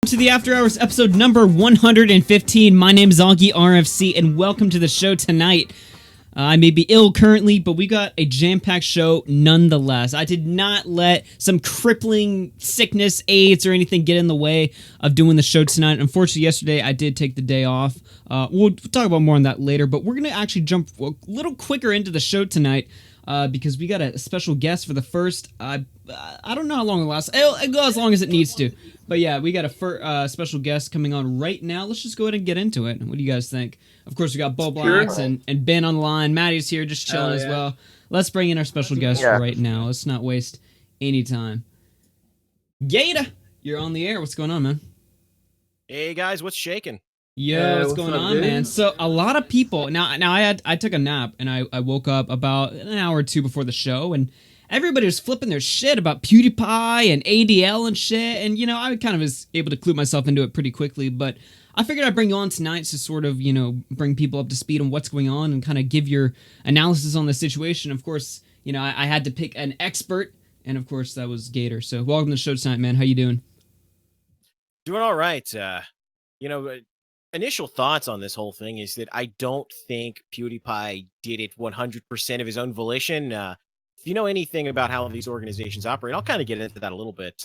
To the After Hours episode number 115. My name is AugieRFC, and welcome to the show tonight. I may be ill currently, but we got a jam-packed show nonetheless. I did not let some crippling sickness, AIDS, or anything get in the way of doing the show tonight. Unfortunately, yesterday I did take the day off. We'll talk about more on that later, but we're going to actually jump a little quicker into the show tonight because we got a special guest for the first... I don't know how long it lasts. It'll go as long as it needs to. But yeah, we got a special guest coming on right now. Let's just go ahead and get into it. What do you guys think? Of course, we got Bowblax and Ben on the line. Maddie's here just chilling as well. Let's bring in our special guest right now. Let's not waste any time. Gator, you're on the air. What's going on, man? Hey, guys. What's shaking? Yo, what's going on, man? So a lot of people... Now I took a nap, and I woke up about an hour or two before the show, and everybody was flipping their shit about PewDiePie and ADL and shit, and, you know, I kind of was able to clue myself into it pretty quickly, but I figured I'd bring you on tonight to sort of, you know, bring people up to speed on what's going on and kind of give your analysis on the situation. Of course, you know, I had to pick an expert, and of course that was Gator. So welcome to the show tonight, man. How you doing? Doing all right. You know, initial thoughts on this whole thing is that I don't think PewDiePie did it 100% of his own volition. If you know anything about how these organizations operate, I'll kind of get into that a little bit.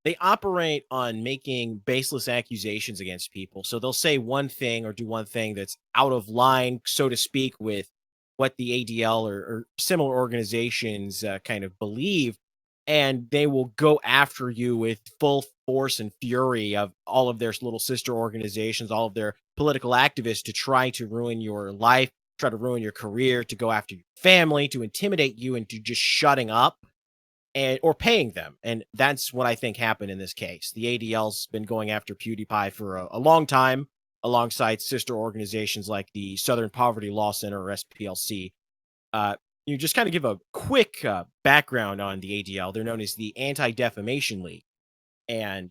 They operate on making baseless accusations against people. So they'll say one thing or do one thing that's out of line, so to speak, with what the ADL or similar organizations kind of believe. And they will go after you with full force and fury of all of their little sister organizations, all of their political activists to try to ruin your life, try to ruin your career, to go after your family, to intimidate you into just shutting up or paying them. And that's what I think happened in this case. The ADL's been going after PewDiePie for a long time, alongside sister organizations like the Southern Poverty Law Center, or SPLC. You just kind of give a quick background on the ADL. They're known as the Anti-Defamation League. And,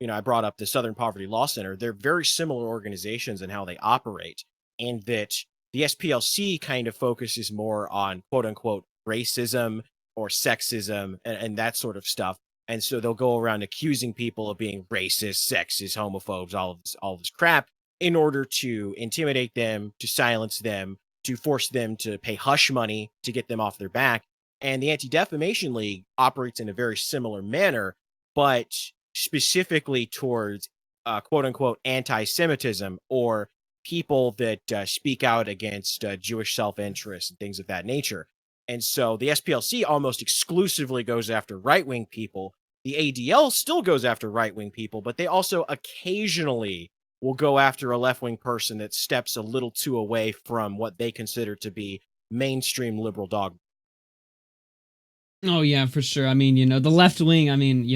you know, I brought up the Southern Poverty Law Center. They're very similar organizations in how they operate, and that the SPLC kind of focuses more on quote unquote racism or sexism and that sort of stuff. And so they'll go around accusing people of being racist, sexist, homophobes, all of this crap, in order to intimidate them, to silence them, to force them to pay hush money to get them off their back. And the Anti-Defamation League operates in a very similar manner, but specifically towards quote unquote anti-Semitism, or people that speak out against Jewish self-interest and things of that nature. And so the SPLC almost exclusively goes after right-wing people. The ADL still goes after right-wing people, but they also occasionally will go after a left-wing person that steps a little too away from what they consider to be mainstream liberal dogma. Oh yeah, for sure. I mean, you know, the left wing. I mean,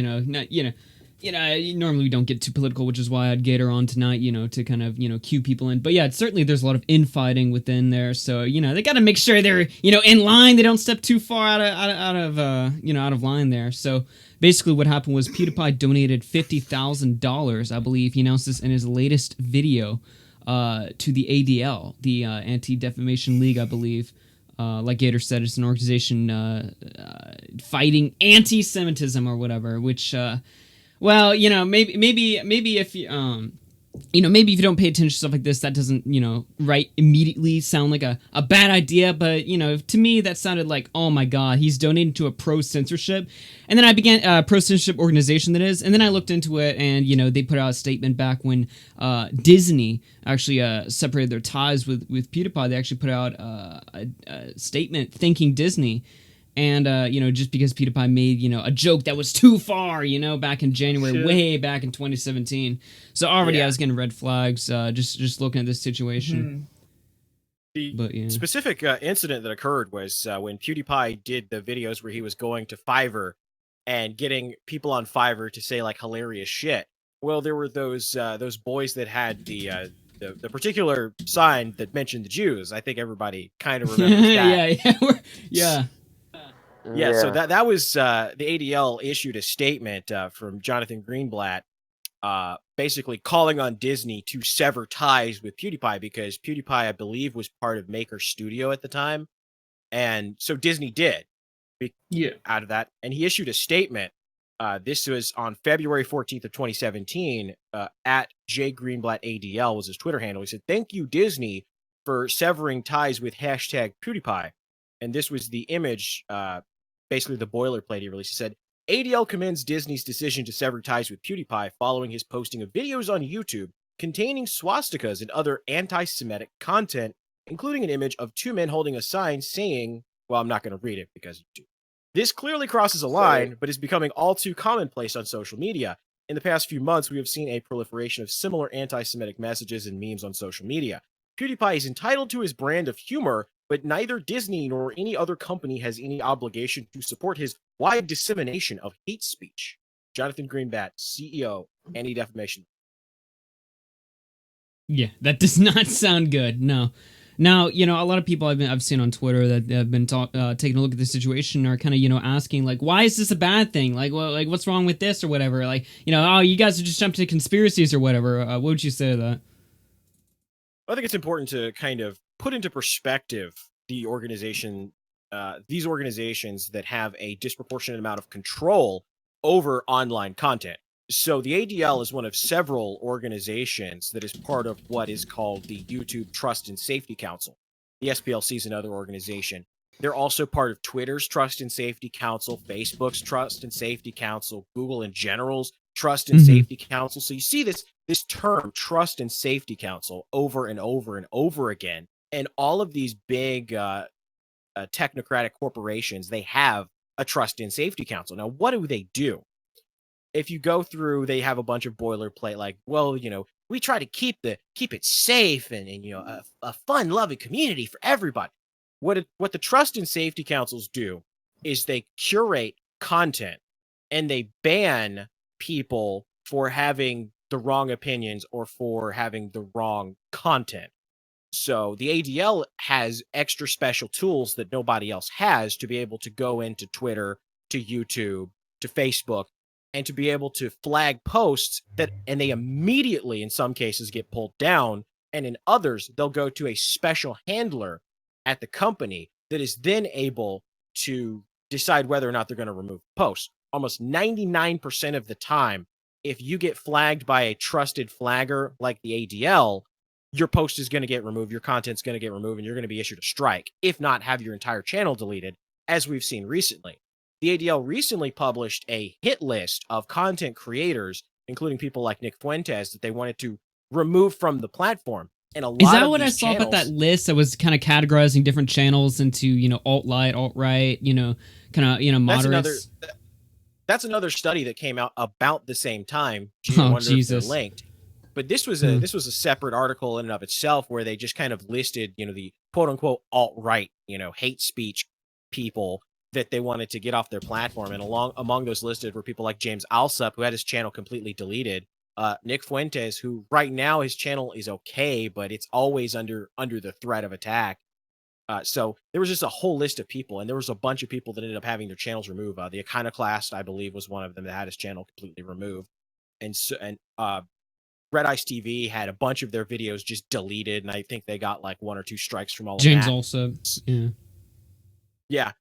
normally we don't get too political, which is why I had Gator on tonight, you know, to kind of, you know, cue people in. But yeah, certainly there's a lot of infighting within there. So, you know, they got to make sure they're, you know, in line. They don't step too far out of line there. So basically what happened was PewDiePie donated $50,000, I believe. He announced this in his latest video to the ADL, the Anti-Defamation League, I believe. Like Gator said, it's an organization fighting anti-Semitism or whatever, which... well, you know, maybe if you, you know, maybe if you don't pay attention to stuff like this, that doesn't, you know, immediately sound like a bad idea. But, you know, to me, that sounded like, oh my God, he's donating to a pro-censorship. And then I began, pro-censorship organization that is. And then I looked into it, and, you know, they put out a statement back when Disney actually separated their ties with PewDiePie. They actually put out a statement thanking Disney. And, you know, just because PewDiePie made, you know, a joke that was too far, you know, back in January, way back in 2017. So already I was getting red flags just looking at this situation. The specific incident that occurred was when PewDiePie did the videos where he was going to Fiverr and getting people on Fiverr to say, like, hilarious shit. Well, there were those boys that had the particular sign that mentioned the Jews. I think everybody kind of remembers that. Yeah, so that was the ADL issued a statement from Jonathan Greenblatt, basically calling on Disney to sever ties with PewDiePie, because PewDiePie, I believe, was part of Maker Studio at the time, and so Disney did out of that, and he issued a statement This was on February 14th of 2017. At J Greenblatt ADL was his Twitter handle. He said, "Thank you, Disney, for severing ties with hashtag PewDiePie." And this was the image, basically the boilerplate he released. He said, ADL commends Disney's decision to sever ties with PewDiePie following his posting of videos on YouTube containing swastikas and other anti-Semitic content, including an image of two men holding a sign saying, well, I'm not going to read it because YouTube. This clearly crosses a line, but is becoming all too commonplace on social media. In the past few months, we have seen a proliferation of similar anti-Semitic messages and memes on social media. PewDiePie is entitled to his brand of humor, but neither Disney nor any other company has any obligation to support his wide dissemination of hate speech. Jonathan Greenblatt, CEO, Anti-Defamation. Yeah, that does not sound good. No. Now, a lot of people I've seen on Twitter that have been taking a look at the situation are kind of, asking, like, why is this a bad thing? Like, what's wrong with this or whatever? Like, oh, you guys are just jumping to conspiracies or whatever. What would you say to that? I think it's important to kind of put into perspective these organizations that have a disproportionate amount of control over online content. So the ADL is one of several organizations that is part of what is called the YouTube Trust and Safety Council. The SPLC is another organization. They're also part of Twitter's Trust and Safety Council, Facebook's Trust and Safety Council, Google in general's Trust and Safety Council. So you see this term, Trust and Safety Council, over and over and over again. And all of these big technocratic corporations, they have a Trust and Safety Council. Now, what do? If you go through, they have a bunch of boilerplate, like, well, we try to keep it safe and a fun, loving community for everybody. What the Trust and Safety Councils do is they curate content and they ban people for having the wrong opinions or for having the wrong content. So the ADL has extra special tools that nobody else has to be able to go into Twitter, to YouTube, to Facebook, and to be able to flag posts and they immediately, in some cases, get pulled down. And in others, they'll go to a special handler at the company that is then able to decide whether or not they're going to remove posts. Almost 99% of the time, if you get flagged by a trusted flagger like the ADL, your post is going to get removed, your content's going to get removed, and you're going to be issued a strike, if not have your entire channel deleted, as we've seen recently. The ADL recently published a hit list of content creators, including people like Nick Fuentes, that they wanted to remove from the platform. And is that what I saw about that list that was kind of categorizing different channels into, alt-light, alt-right, moderates? That's another study that came out about the same time. Jesus. Linked. But this was a separate article in and of itself where they just kind of listed, the quote-unquote alt-right, hate speech people that they wanted to get off their platform. And among those listed were people like James Alsup, who had his channel completely deleted. Nick Fuentes, who right now his channel is okay, but it's always under the threat of attack. So there was just a whole list of people, and there was a bunch of people that ended up having their channels removed. The Iconoclast, I believe, was one of them that had his channel completely removed. And Red Ice TV had a bunch of their videos just deleted, and I think they got like 1 or 2 strikes from all of that. James also, yeah.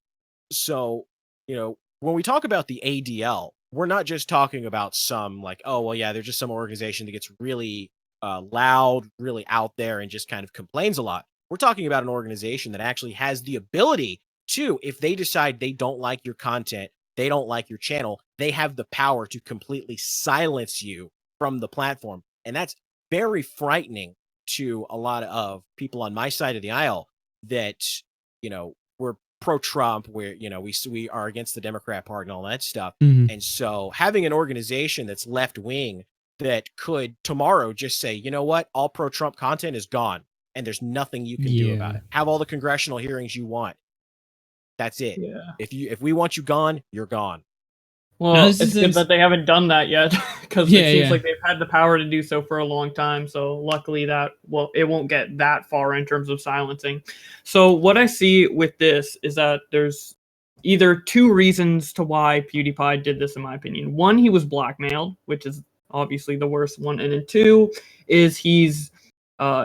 So, when we talk about the ADL, we're not just talking about some like, oh, well, yeah, they're just some organization that gets really loud, really out there, and just kind of complains a lot. We're talking about an organization that actually has the ability to, if they decide they don't like your content, they don't like your channel, they have the power to completely silence you from the platform. And that's very frightening to a lot of people on my side of the aisle that, we're pro-Trump, where, we are against the Democrat Party and all that stuff. And so having an organization that's left-wing that could tomorrow just say, you know what, all pro-Trump content is gone and there's nothing you can do about it. Have all the congressional hearings you want. That's it. Yeah. If we want you gone, you're gone. Well, it's good that they haven't done that yet, because it seems like they've had the power to do so for a long time. So luckily it won't get that far in terms of silencing. So what I see with this is that there's either 2 reasons to why PewDiePie did this, in my opinion. 1, he was blackmailed, which is obviously the worst one. And then 2 is he's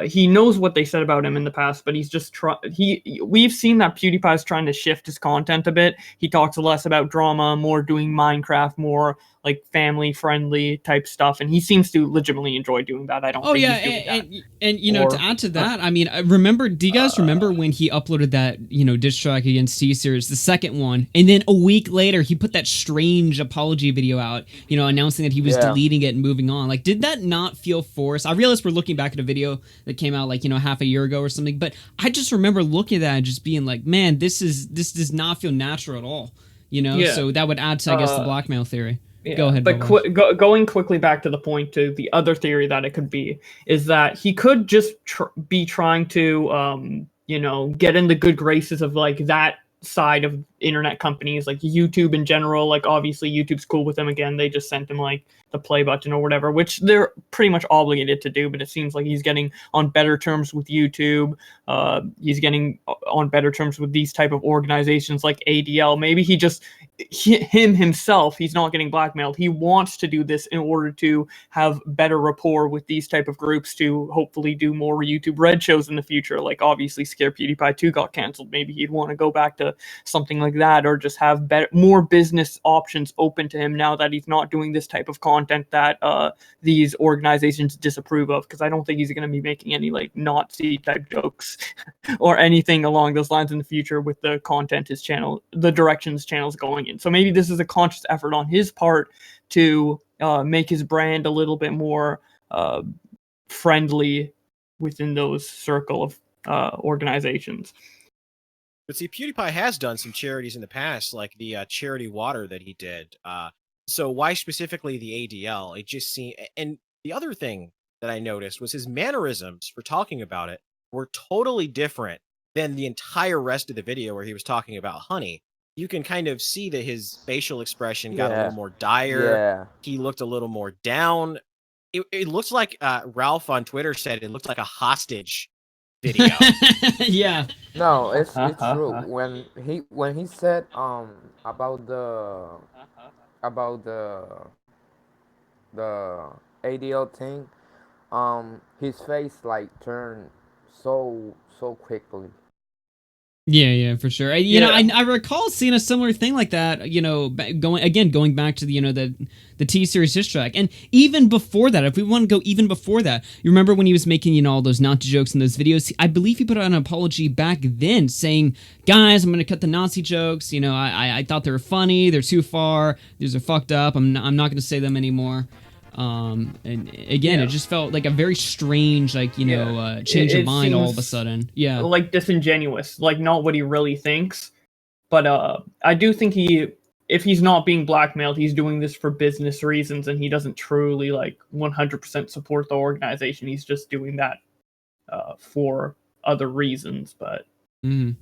he knows what they said about him in the past, but he's just we've seen that PewDiePie's trying to shift his content a bit. He talks less about drama, more doing Minecraft, more like family friendly type stuff, and he seems to legitimately enjoy doing that. I don't think he's doing that. And you know, to add to that, I mean, do you guys remember when he uploaded that, you know, diss track against T-Series, the second one, and then a week later he put that strange apology video out, you know, announcing that he was deleting it and moving on? Like, did that not feel forced? I realize we're looking back at a video that came out like, you know, half a year ago or something, but I just remember looking at that and just being like, man, this does not feel natural at all, you know? So that would add to, I guess, the blackmail theory. Yeah, go ahead. But going quickly back to the point, to the other theory that it could be is that he could just be trying to, you know, get in the good graces of like that side of internet companies, like YouTube in general. Like obviously YouTube's cool with him again. They just sent him like the play button or whatever, which they're pretty much obligated to do. But it seems like he's getting on better terms with YouTube. He's getting on better terms with these type of organizations like ADL. Maybe himself, he's not getting blackmailed. He wants to do this in order to have better rapport with these type of groups to hopefully do more YouTube Red shows in the future. Like obviously Scare PewDiePie 2 got canceled. Maybe he'd want to go back to something like that, or just have more business options open to him now that he's not doing this type of content that these organizations disapprove of. Because I don't think he's going to be making any like Nazi type jokes or anything along those lines in the future with the content the direction his channel's going in. So maybe this is a conscious effort on his part to make his brand a little bit more friendly within those circle of organizations. But see, PewDiePie has done some charities in the past, like the charity water that he did. So why specifically the ADL? It just seemed, and the other thing that I noticed was his mannerisms for talking about it were totally different than the entire rest of the video where he was talking about honey. You can kind of see that his facial expression got a little more dire. He looked a little more down. It looks like Ralph on Twitter said it looked like a hostage video. Yeah. No, it's true. When he said about the ADL thing, his face like turned so quickly. Yeah, for sure. You know, I recall seeing a similar thing like that, you know, going back to the, you know, the T-Series diss track. And even before that, if we want to go even before that, you remember when he was making, you know, all those Nazi jokes in those videos? I believe he put out an apology back then saying, guys, I'm going to cut the Nazi jokes. You know, I thought they were funny. They're too far. These are fucked up. I'm not going to say them anymore. And again, it just felt like a very strange, like, you know, change of mind all of a sudden. Yeah, like disingenuous, like not what he really thinks. But I do think if he's not being blackmailed, he's doing this for business reasons, and he doesn't truly like 100% support the organization. He's just doing that for other reasons. But and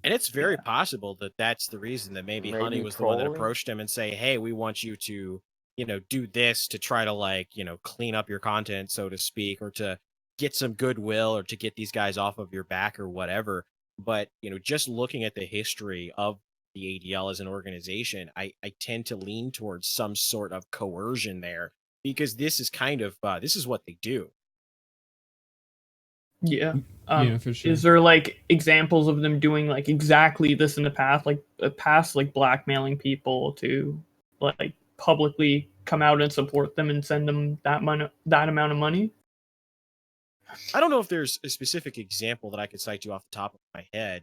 it's very possible that that's the reason that maybe Honey was the one that approached him and say, hey, we want you to, you know, do this to try to, like, you know, clean up your content, so to speak, or to get some goodwill, or to get these guys off of your back or whatever. But, you know, just looking at the history of the ADL as an organization, I tend to lean towards some sort of coercion there, because this is kind of, this is what they do. Yeah. For sure. Is there like examples of them doing like exactly this in the past, like blackmailing people to like publicly come out and support them and send them that amount of money? I don't know if there's a specific example that I could cite you off the top of my head,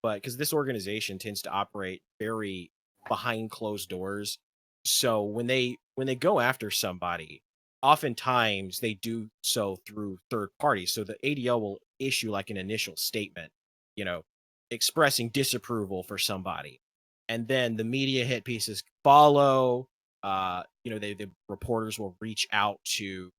but because this organization tends to operate very behind closed doors, so when they go after somebody, oftentimes they do so through third parties. So the ADL will issue like an initial statement, you know, expressing disapproval for somebody, and then the media hit pieces follow. You know, the reporters will reach out to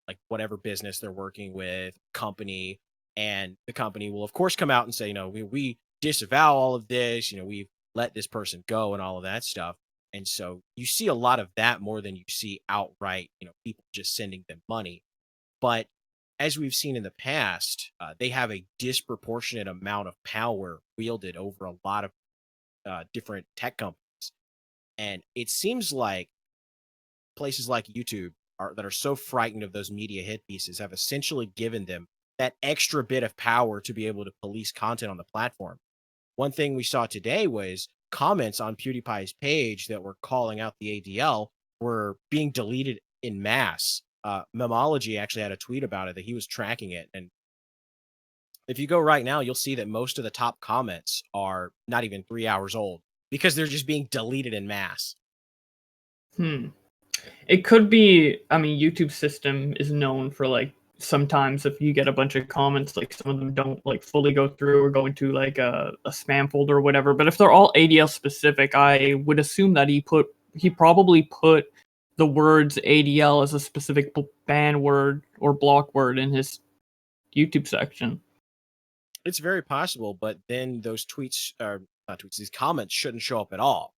like whatever business they're working with, company, and the company will of course come out and say, you know, we disavow all of this, you know, we've let this person go and all of that stuff. And so you see a lot of that more than you see outright, you know, people just sending them money. But as we've seen in the past, they have a disproportionate amount of power wielded over a lot of different tech companies. And it seems like places like YouTube that are so frightened of those media hit pieces have essentially given them that extra bit of power to be able to police content on the platform. One thing we saw today was comments on PewDiePie's page that were calling out the ADL were being deleted in mass. Memology actually had a tweet about it that he was tracking it. And if you go right now, you'll see that most of the top comments are not even 3 hours old because they're just being deleted in mass. It could be, I mean, YouTube's system is known for like, sometimes if you get a bunch of comments, like some of them don't like fully go through or go into like a spam folder or whatever. But if they're all ADL specific, I would assume that he probably put the words ADL as a specific ban word or block word in his YouTube section. It's very possible, but then those tweets, or not tweets, these comments shouldn't show up at all.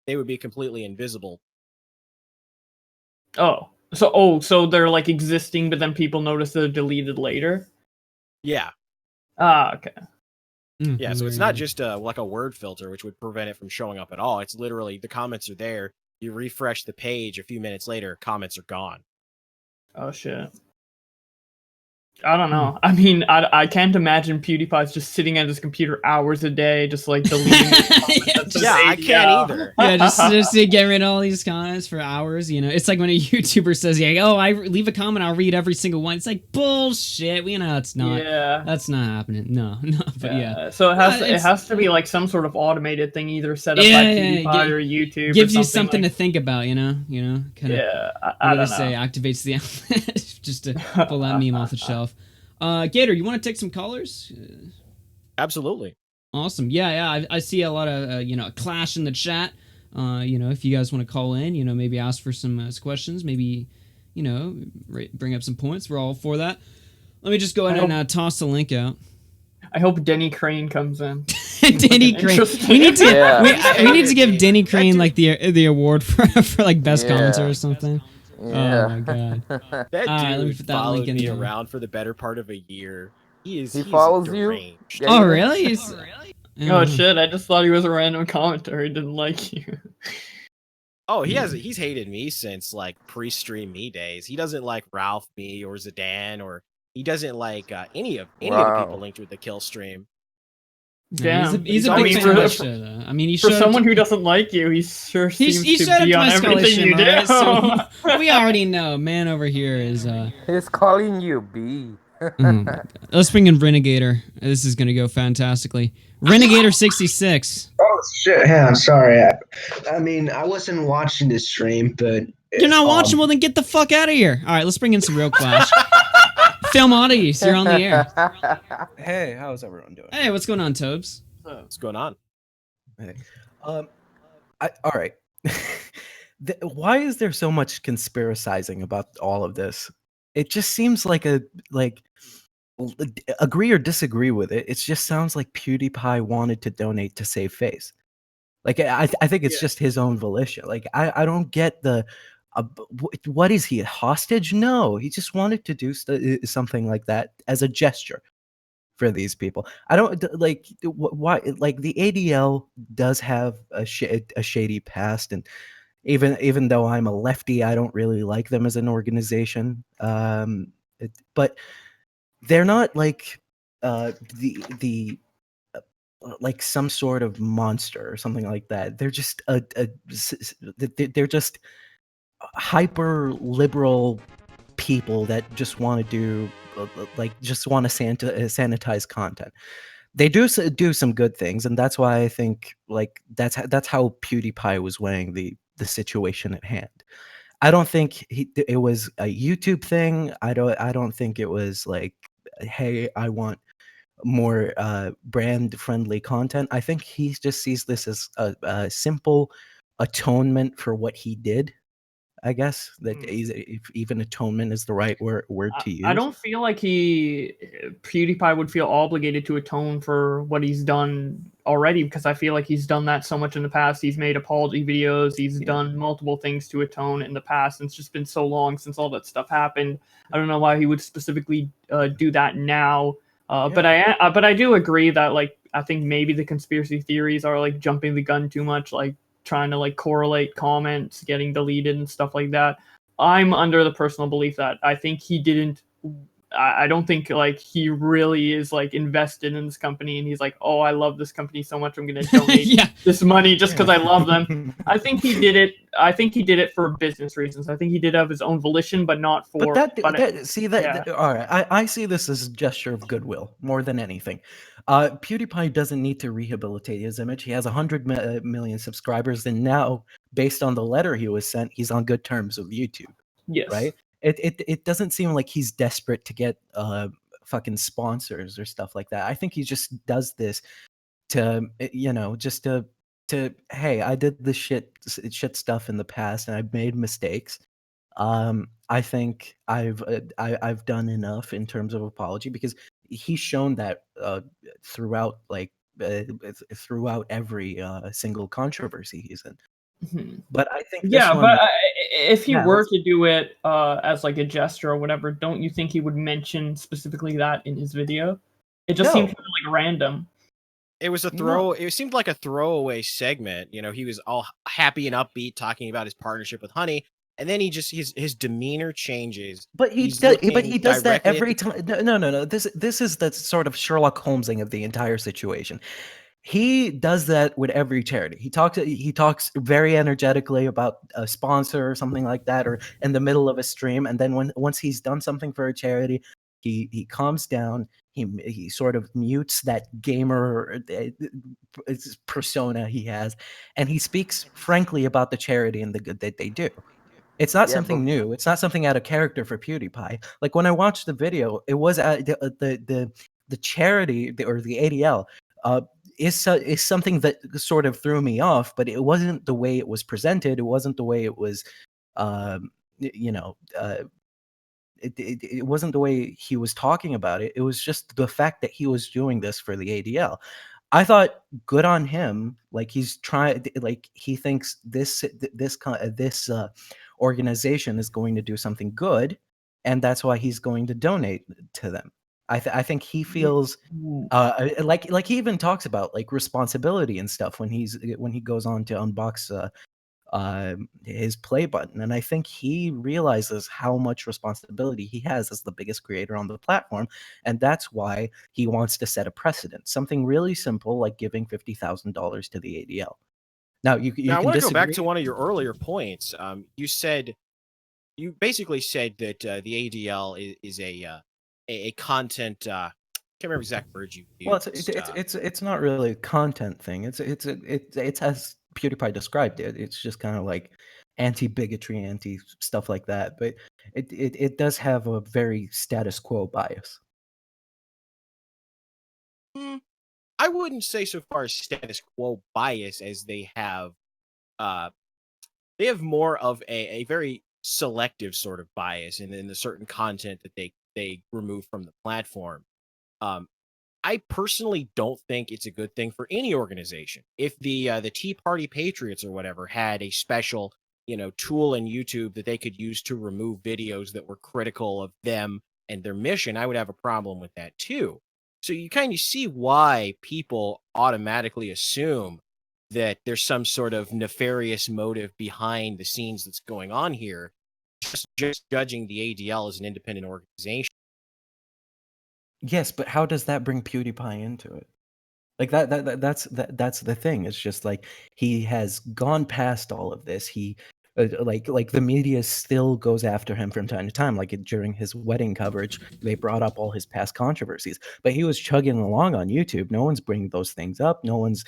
They would be completely invisible. So they're like existing, but then people notice they're deleted later? Yeah. Okay. Yeah, so it's not just like a word filter, which would prevent it from showing up at all. It's literally the comments are there. You refresh the page a few minutes later, comments are gone. Oh, shit. I don't know. I mean, I can't imagine PewDiePie's just sitting at his computer hours a day, just like deleting. I can't either. Yeah, just to get rid of all these comments for hours. You know, it's like when a YouTuber says, "Yeah, oh, I leave a comment, I'll read every single one." It's like bullshit. We know it's not. Yeah, that's not happening. No. But yeah. So it has to be like some sort of automated thing, either set up by PewDiePie or YouTube. Gives you something to think about. You know, kind of. Yeah, I don't know. Activates the outlet just to pull that meme off the shelf. Gator, you want to take some callers? Absolutely. Awesome. Yeah. I see a lot of a clash in the chat. If you guys want to call in, maybe ask for some questions, maybe bring up some points. We're all for that. Let me just go ahead and toss the link out. I hope Denny Crane comes in. Denny Crane. We need to give Denny Crane like the award for like best commenter or something. Yeah. Oh my god. That dude followed me around for the better part of a year. He follows you? Oh really? Oh shit, I just thought he was a random commenter. He didn't like you. Oh, he's hated me since like pre-stream me days. He doesn't like Ralph me or Zidane, or he doesn't like any of the people linked with the kill stream. Damn, he's a big fan of shit, though. I mean, for someone who doesn't like you, he sure seems to be on everything you do. So we already know, man over here is he's calling you B. Let's bring in Renegator. This is gonna go fantastically. Renegator 66. Oh shit! Hey, I'm sorry. I mean, I wasn't watching this stream, but you're not watching. Well, then get the fuck out of here. All right, let's bring in some real clash. Film Oddies, you're on the air. Hey, how's everyone doing? Hey, what's going on, Tobes? What's going on? Hey. All right. Why is there so much conspiracizing about all of this? It just seems like agree or disagree with it. It just sounds like PewDiePie wanted to donate to save face. Like I think it's just his own volition. Like I don't get the. What is he, a hostage? No, he just wanted to do something like that as a gesture for these people. I don't like why. Like the ADL does have a shady past, and even though I'm a lefty, I don't really like them as an organization. But they're not like the like some sort of monster or something like that. They're just they're just hyper liberal people that just want to sanitize content. They do some good things, and that's why I think like that's how PewDiePie was weighing the situation at hand. I don't think it was a YouTube thing. I don't think it was like, hey, I want more brand friendly content. I think he just sees this as a simple atonement for what he did. I guess that if even atonement is the right word to use. I don't feel like PewDiePie would feel obligated to atone for what he's done already, because I feel like he's done that so much in the past. He's made apology videos. He's done multiple things to atone in the past, and it's just been so long since all that stuff happened. I don't know why he would specifically do that now. But I do agree that like I think maybe the conspiracy theories are like jumping the gun too much, like trying to like correlate comments getting deleted and stuff like that. I'm under the personal belief that I think he didn't. I don't think like he really is like invested in this company, and he's like, oh, I love this company so much, I'm gonna donate this money just because I love them. I think he did it. I think he did it for business reasons. I think he did it of his own volition, but not for. But all right. I see this as a gesture of goodwill more than anything. PewDiePie doesn't need to rehabilitate his image. He has 100 million subscribers, and now, based on the letter he was sent, he's on good terms with YouTube. Yes. Right. It doesn't seem like he's desperate to get fucking sponsors or stuff like that. I think he just does this to, you know, just to hey, I did this shit stuff in the past and I've made mistakes. I think I've done enough in terms of apology, because he's shown that throughout throughout every single controversy he's in. Mm-hmm. But I think if he were to do it as like a gesture or whatever, don't you think he would mention specifically that in his video? It just seemed kind of like random. It was a throw. It seemed like a throwaway segment. You know, he was all happy and upbeat talking about his partnership with Honey, and then he just his demeanor changes. But he does that every time. No. This is the sort of Sherlock Holmesing of the entire situation. He does that with every charity. He talks very energetically about a sponsor or something like that, or in the middle of a stream, and then once he's done something for a charity, he calms down. He sort of mutes that gamer persona he has, and he speaks frankly about the charity and the good that they do. It's not something new. It's not something out of character for PewDiePie. Like when I watched the video, it was the charity or the ADL. Is something that sort of threw me off, but it wasn't the way it was presented. It wasn't the way it was, it wasn't the way he was talking about it. It was just the fact that he was doing this for the ADL. I thought, good on him. Like he's trying, like he thinks this organization is going to do something good, and that's why he's going to donate to them. I think he feels like he even talks about like responsibility and stuff when he goes on to unbox his play button, and I think he realizes how much responsibility he has as the biggest creator on the platform, and that's why he wants to set a precedent. Something really simple like giving $50,000 to the ADL. Now I want to go back to one of your earlier points. You basically said that the ADL is a content. Can't remember exact words you used. Well, it's not really a content thing. It's as PewDiePie described it. It's just kind of like anti-bigotry, anti stuff like that. But it does have a very status quo bias. I wouldn't say so far as status quo bias as they have more of a very selective sort of bias in the certain content that they remove from the platform. I personally don't think it's a good thing for any organization. If the Tea Party Patriots or whatever had a special, tool in YouTube that they could use to remove videos that were critical of them and their mission, I would have a problem with that too. So you kind of see why people automatically assume that there's some sort of nefarious motive behind the scenes that's going on here, just judging the ADL as an independent organization. Yes, but how does that bring PewDiePie into it? Like that's the thing. It's just like he has gone past all of this. He like the media still goes after him from time to time. Like during his wedding coverage, they brought up all his past controversies, but he was chugging along on YouTube. No one's bringing those things up. No one's,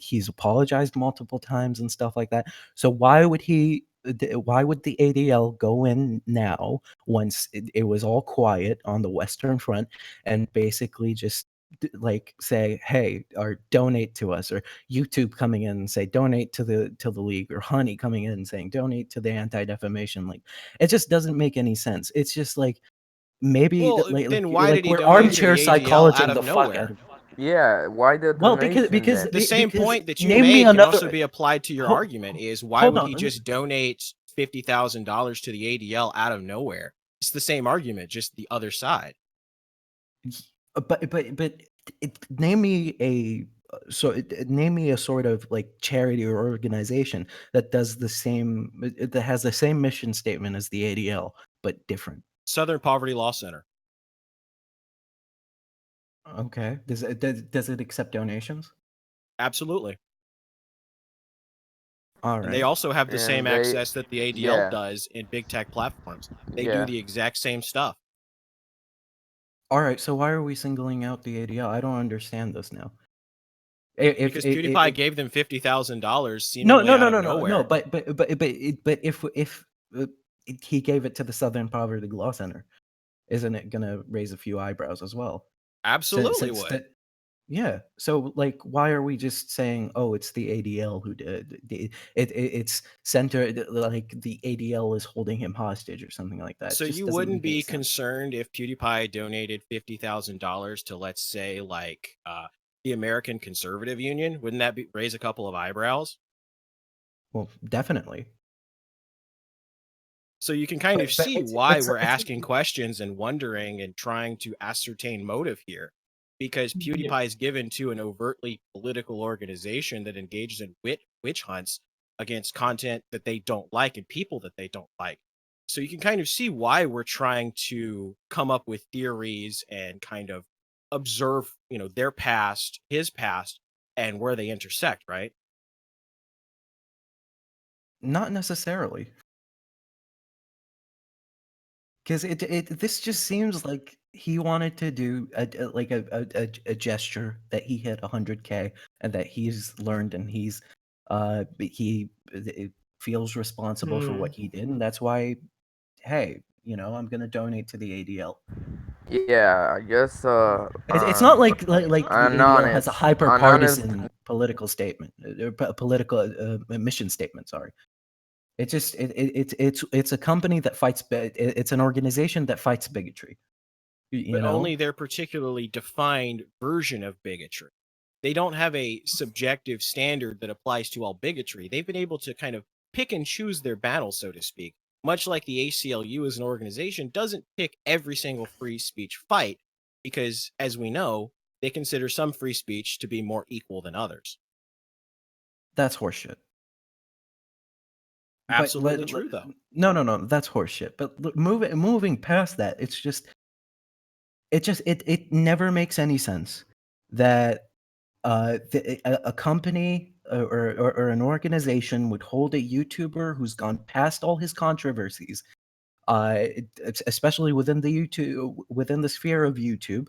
he's apologized multiple times and stuff like that. So why would the ADL go in now once it was all quiet on the Western Front and basically just like say, hey, or donate to us, or YouTube coming in and say donate to the league, or Honey coming in and saying donate to the Anti-Defamation League? It just doesn't make any sense. It's just like maybe then why did he we're armchair psychology out of nowhere? Yeah, why the donation? Because the same point that you made can also be applied to your argument is why would he just donate $50,000 to the ADL out of nowhere? It's the same argument, just the other side. But name me a So name me a sort of like charity or organization that does the same, that has the same mission statement as the ADL, but different. Southern Poverty Law Center. Okay. Does it accept donations? Absolutely. All right. And they also have the same access that the ADL does in big tech platforms. They do the exact same stuff. All right. So why are we singling out the ADL? I don't understand this now. Because PewDiePie gave them $50,000 seemingly out of nowhere. No. But if he gave it to the Southern Poverty Law Center, isn't it gonna raise a few eyebrows as well? Absolutely would. Yeah. So like, why are we just saying, oh, it's the ADL who did it's centered, like the ADL is holding him hostage or something like that? So you wouldn't be concerned if PewDiePie donated $50,000 to, let's say, like the American Conservative Union? Wouldn't that raise a couple of eyebrows? Well, definitely. So you can kind of see why we're asking questions and wondering and trying to ascertain motive here. Because PewDiePie is given to an overtly political organization that engages in witch hunts against content that they don't like and people that they don't like. So you can kind of see why we're trying to come up with theories and kind of observe, their past, his past, and where they intersect, right? Not necessarily. Because this just seems like he wanted to do a gesture that he hit 100K and that he's learned and he feels responsible for what he did, and that's why, hey, I'm gonna donate to the ADL. Yeah, I guess. It's not like the ADL has a hyper-partisan political statement, political mission statement. Sorry. It's just it's a company that fights. It's an organization that fights bigotry. But only their particularly defined version of bigotry. They don't have a subjective standard that applies to all bigotry. They've been able to kind of pick and choose their battles, so to speak. Much like the ACLU as an organization doesn't pick every single free speech fight, because, as we know, they consider some free speech to be more equal than others. That's horseshit. Absolutely true, though. No, that's horseshit. But moving past that, it never makes any sense that a company or an organization would hold a YouTuber who's gone past all his controversies, especially within the sphere of YouTube,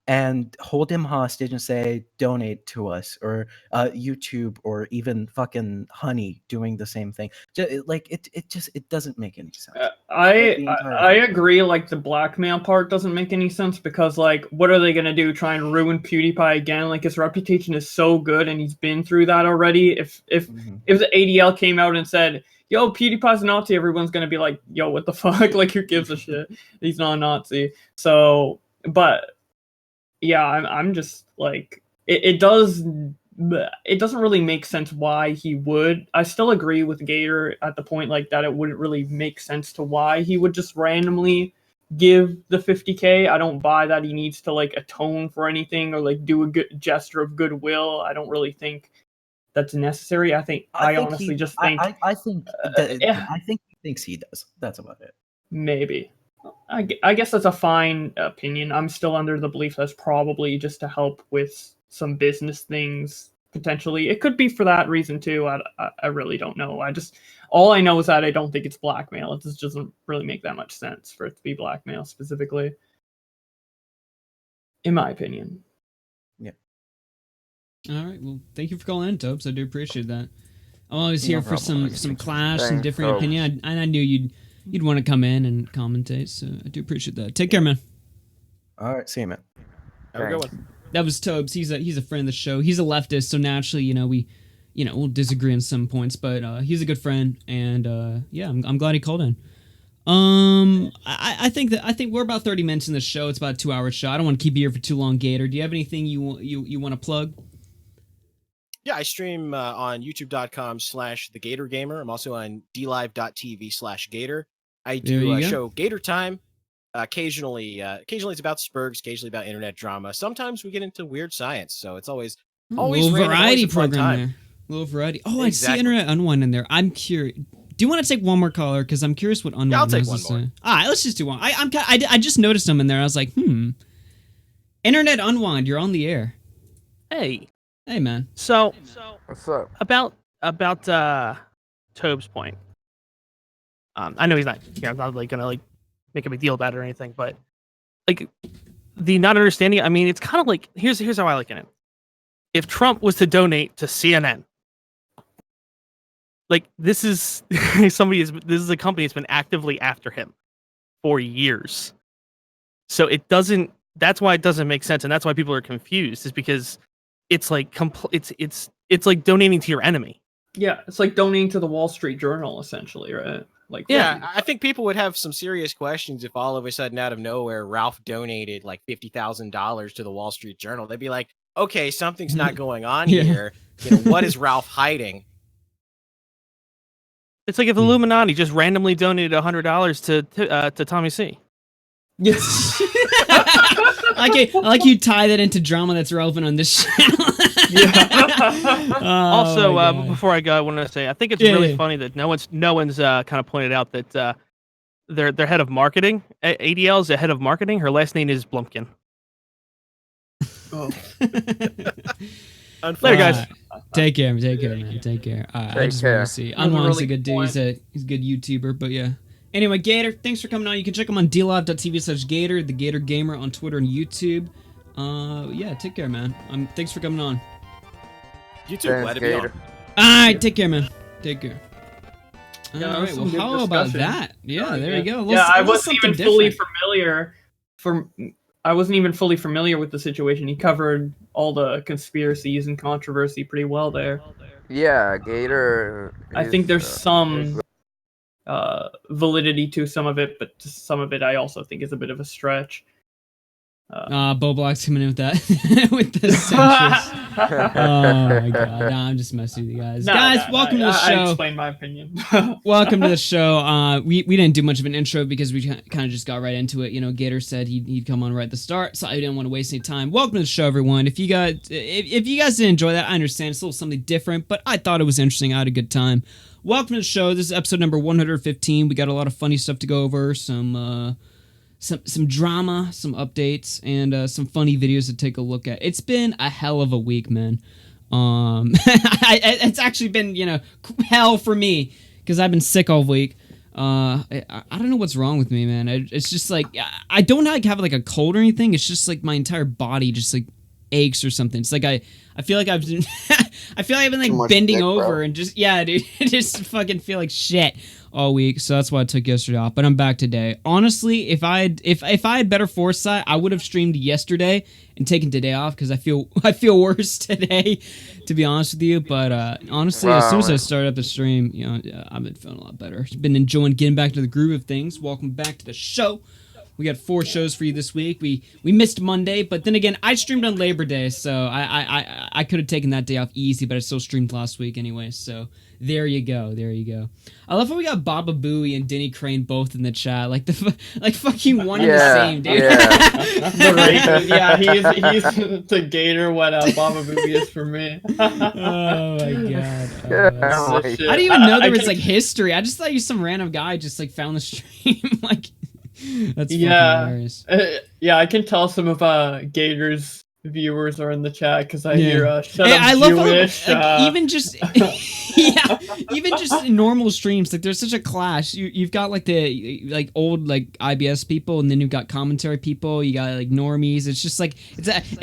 and hold him hostage and say, donate to us, or YouTube, or even fucking Honey doing the same thing. It doesn't make any sense. I agree. Like, the blackmail part doesn't make any sense, because like, what are they gonna do? Try and ruin PewDiePie again? Like, his reputation is so good and he's been through that already. If the ADL came out and said, yo, PewDiePie's a Nazi, everyone's gonna be like, yo, what the fuck? Like, who gives a shit? He's not a Nazi. So, but yeah, I'm just like, it doesn't really make sense why he would. I still agree with Gator at the point like that it wouldn't really make sense to why he would just randomly give the 50K. I don't buy that he needs to like atone for anything or like do a good gesture of goodwill. I don't really think that's necessary. I think I honestly just think I think he thinks he does. That's about it. Maybe. I guess that's a fine opinion. I'm still under the belief that's probably just to help with some business things, potentially. It could be for that reason, too. I really don't know. All I know is that I don't think it's blackmail. It just doesn't really make that much sense for it to be blackmail, specifically. In my opinion. Yeah. All right. Well, thank you for calling in, Topes. I do appreciate that. I'm always here for some clash and different opinion. I knew you'd want to come in and commentate, so I do appreciate that. Take care, man. All right, see you, man. Have a good one. That was Tobes. He's a friend of the show. He's a leftist, so naturally, we'll disagree on some points, but he's a good friend, and yeah, I'm glad he called in. I think we're about 30 minutes in the show. It's about a 2-hour show. I don't want to keep you here for too long, Gator. Do you have anything you want to plug? Yeah, I stream on youtube.com/thegatorgamer. I'm also on dlive.tv/gator. I do a show Gator Time. Occasionally it's about Spurgs, occasionally about internet drama. Sometimes we get into weird science, so it's always Always little random, variety always a fun program time. there. Little variety. Oh, I see Exactly. Internet Unwind in there. I'm curious. Do you want to take one more caller? Because I'm curious what Unwind Yeah, I'll take has one to more. say. All right, let's just do one. I just noticed him in there. I was like, Internet Unwind, you're on the air. Hey, man. So What's up? about Tobe's point. I know he's not here. I'm not like gonna like make a big deal about it or anything, but like the not understanding. I mean, it's kind of like here's how I look at it. If Trump was to donate to CNN, like this is this is a company that's been actively after him for years. So it doesn't. That's why it doesn't make sense, and that's why people are confused. Is because it's like it's like donating to your enemy. Yeah, it's like donating to the Wall Street Journal, essentially, right? Like, Yeah, I think people would have some serious questions if all of a sudden, out of nowhere, Ralph donated like $50,000 to the Wall Street Journal. They'd be like, "Okay, something's not going on here. What is Ralph hiding?" It's like if Illuminati just randomly donated $100 to Tommy C. Yes. I like you tie that into drama that's relevant on this channel. Also, before I go, I want to say I think it's really funny that no one's kind of pointed out that their head of marketing, ADL, is the head of marketing. Her last name is Blumpkin. Oh. Later, guys. Take care, man. Take care. I just want to see. Unwind's a good dude. He's a good YouTuber, but yeah. Anyway, Gator, thanks for coming on. You can check him on dlive.tv/Gator, the Gator Gamer on Twitter and YouTube. Yeah, take care, man. Thanks for coming on. You too. Glad to be on. All right, take care, man. Take care. Yeah, all right, well, how about that? Yeah, there you go. I wasn't even fully familiar. I wasn't even fully familiar with the situation. He covered all the conspiracies and controversy pretty well there. Yeah, Gator. I think there's some validity to some of it, but some of it I also think is a bit of a stretch. Bowblax coming in with that with the centrist. Oh my god, I'm just messing with you guys. Welcome to the show. I explained my opinion. Welcome to the show. We didn't do much of an intro because we kind of just got right into it. You know, Gator said he'd come on right at the start, so I didn't want to waste any time. Welcome to the show, everyone. If you guys didn't enjoy that, I understand. It's a little something different, but I thought it was interesting. I had a good time. Welcome to the show. This is episode number 115. We got a lot of funny stuff to go over. Some drama, some updates, and some funny videos to take a look at. It's been a hell of a week, man. It's actually been, hell for me because I've been sick all week. I don't know what's wrong with me, man. It's just like I don't have like a cold or anything. It's just like my entire body just like aches or something. It's like I feel like I've been I've been like bending over and just dude, just fucking feel like shit all week. So that's why I took yesterday off, but I'm back today. Honestly, if I had better foresight, I would have streamed yesterday and taken today off because I feel worse today, to be honest with you. But honestly, as soon as I started up the stream, I've been feeling a lot better. Been enjoying getting back to the groove of things. Welcome back to the show. We got 4 shows for you this week. We missed Monday, but then again, I streamed on Labor Day, so I could have taken that day off easy, but I still streamed last week anyway. So there you go. I love how we got Baba Booey and Denny Crane both in the chat, like fucking one and the same, dude. Yeah, he's to Gator what Baba Booey is for me. Oh my god. I didn't even know there was like history. I just thought you some random guy just like found the stream like. That's fucking hilarious. I can tell some of Gator's viewers are in the chat because I hear shut up I love Jewish. How, even just even just in normal streams, like there's such a clash. You've got like the old like IBS people, and then you've got commentary people. You got like normies. It's just like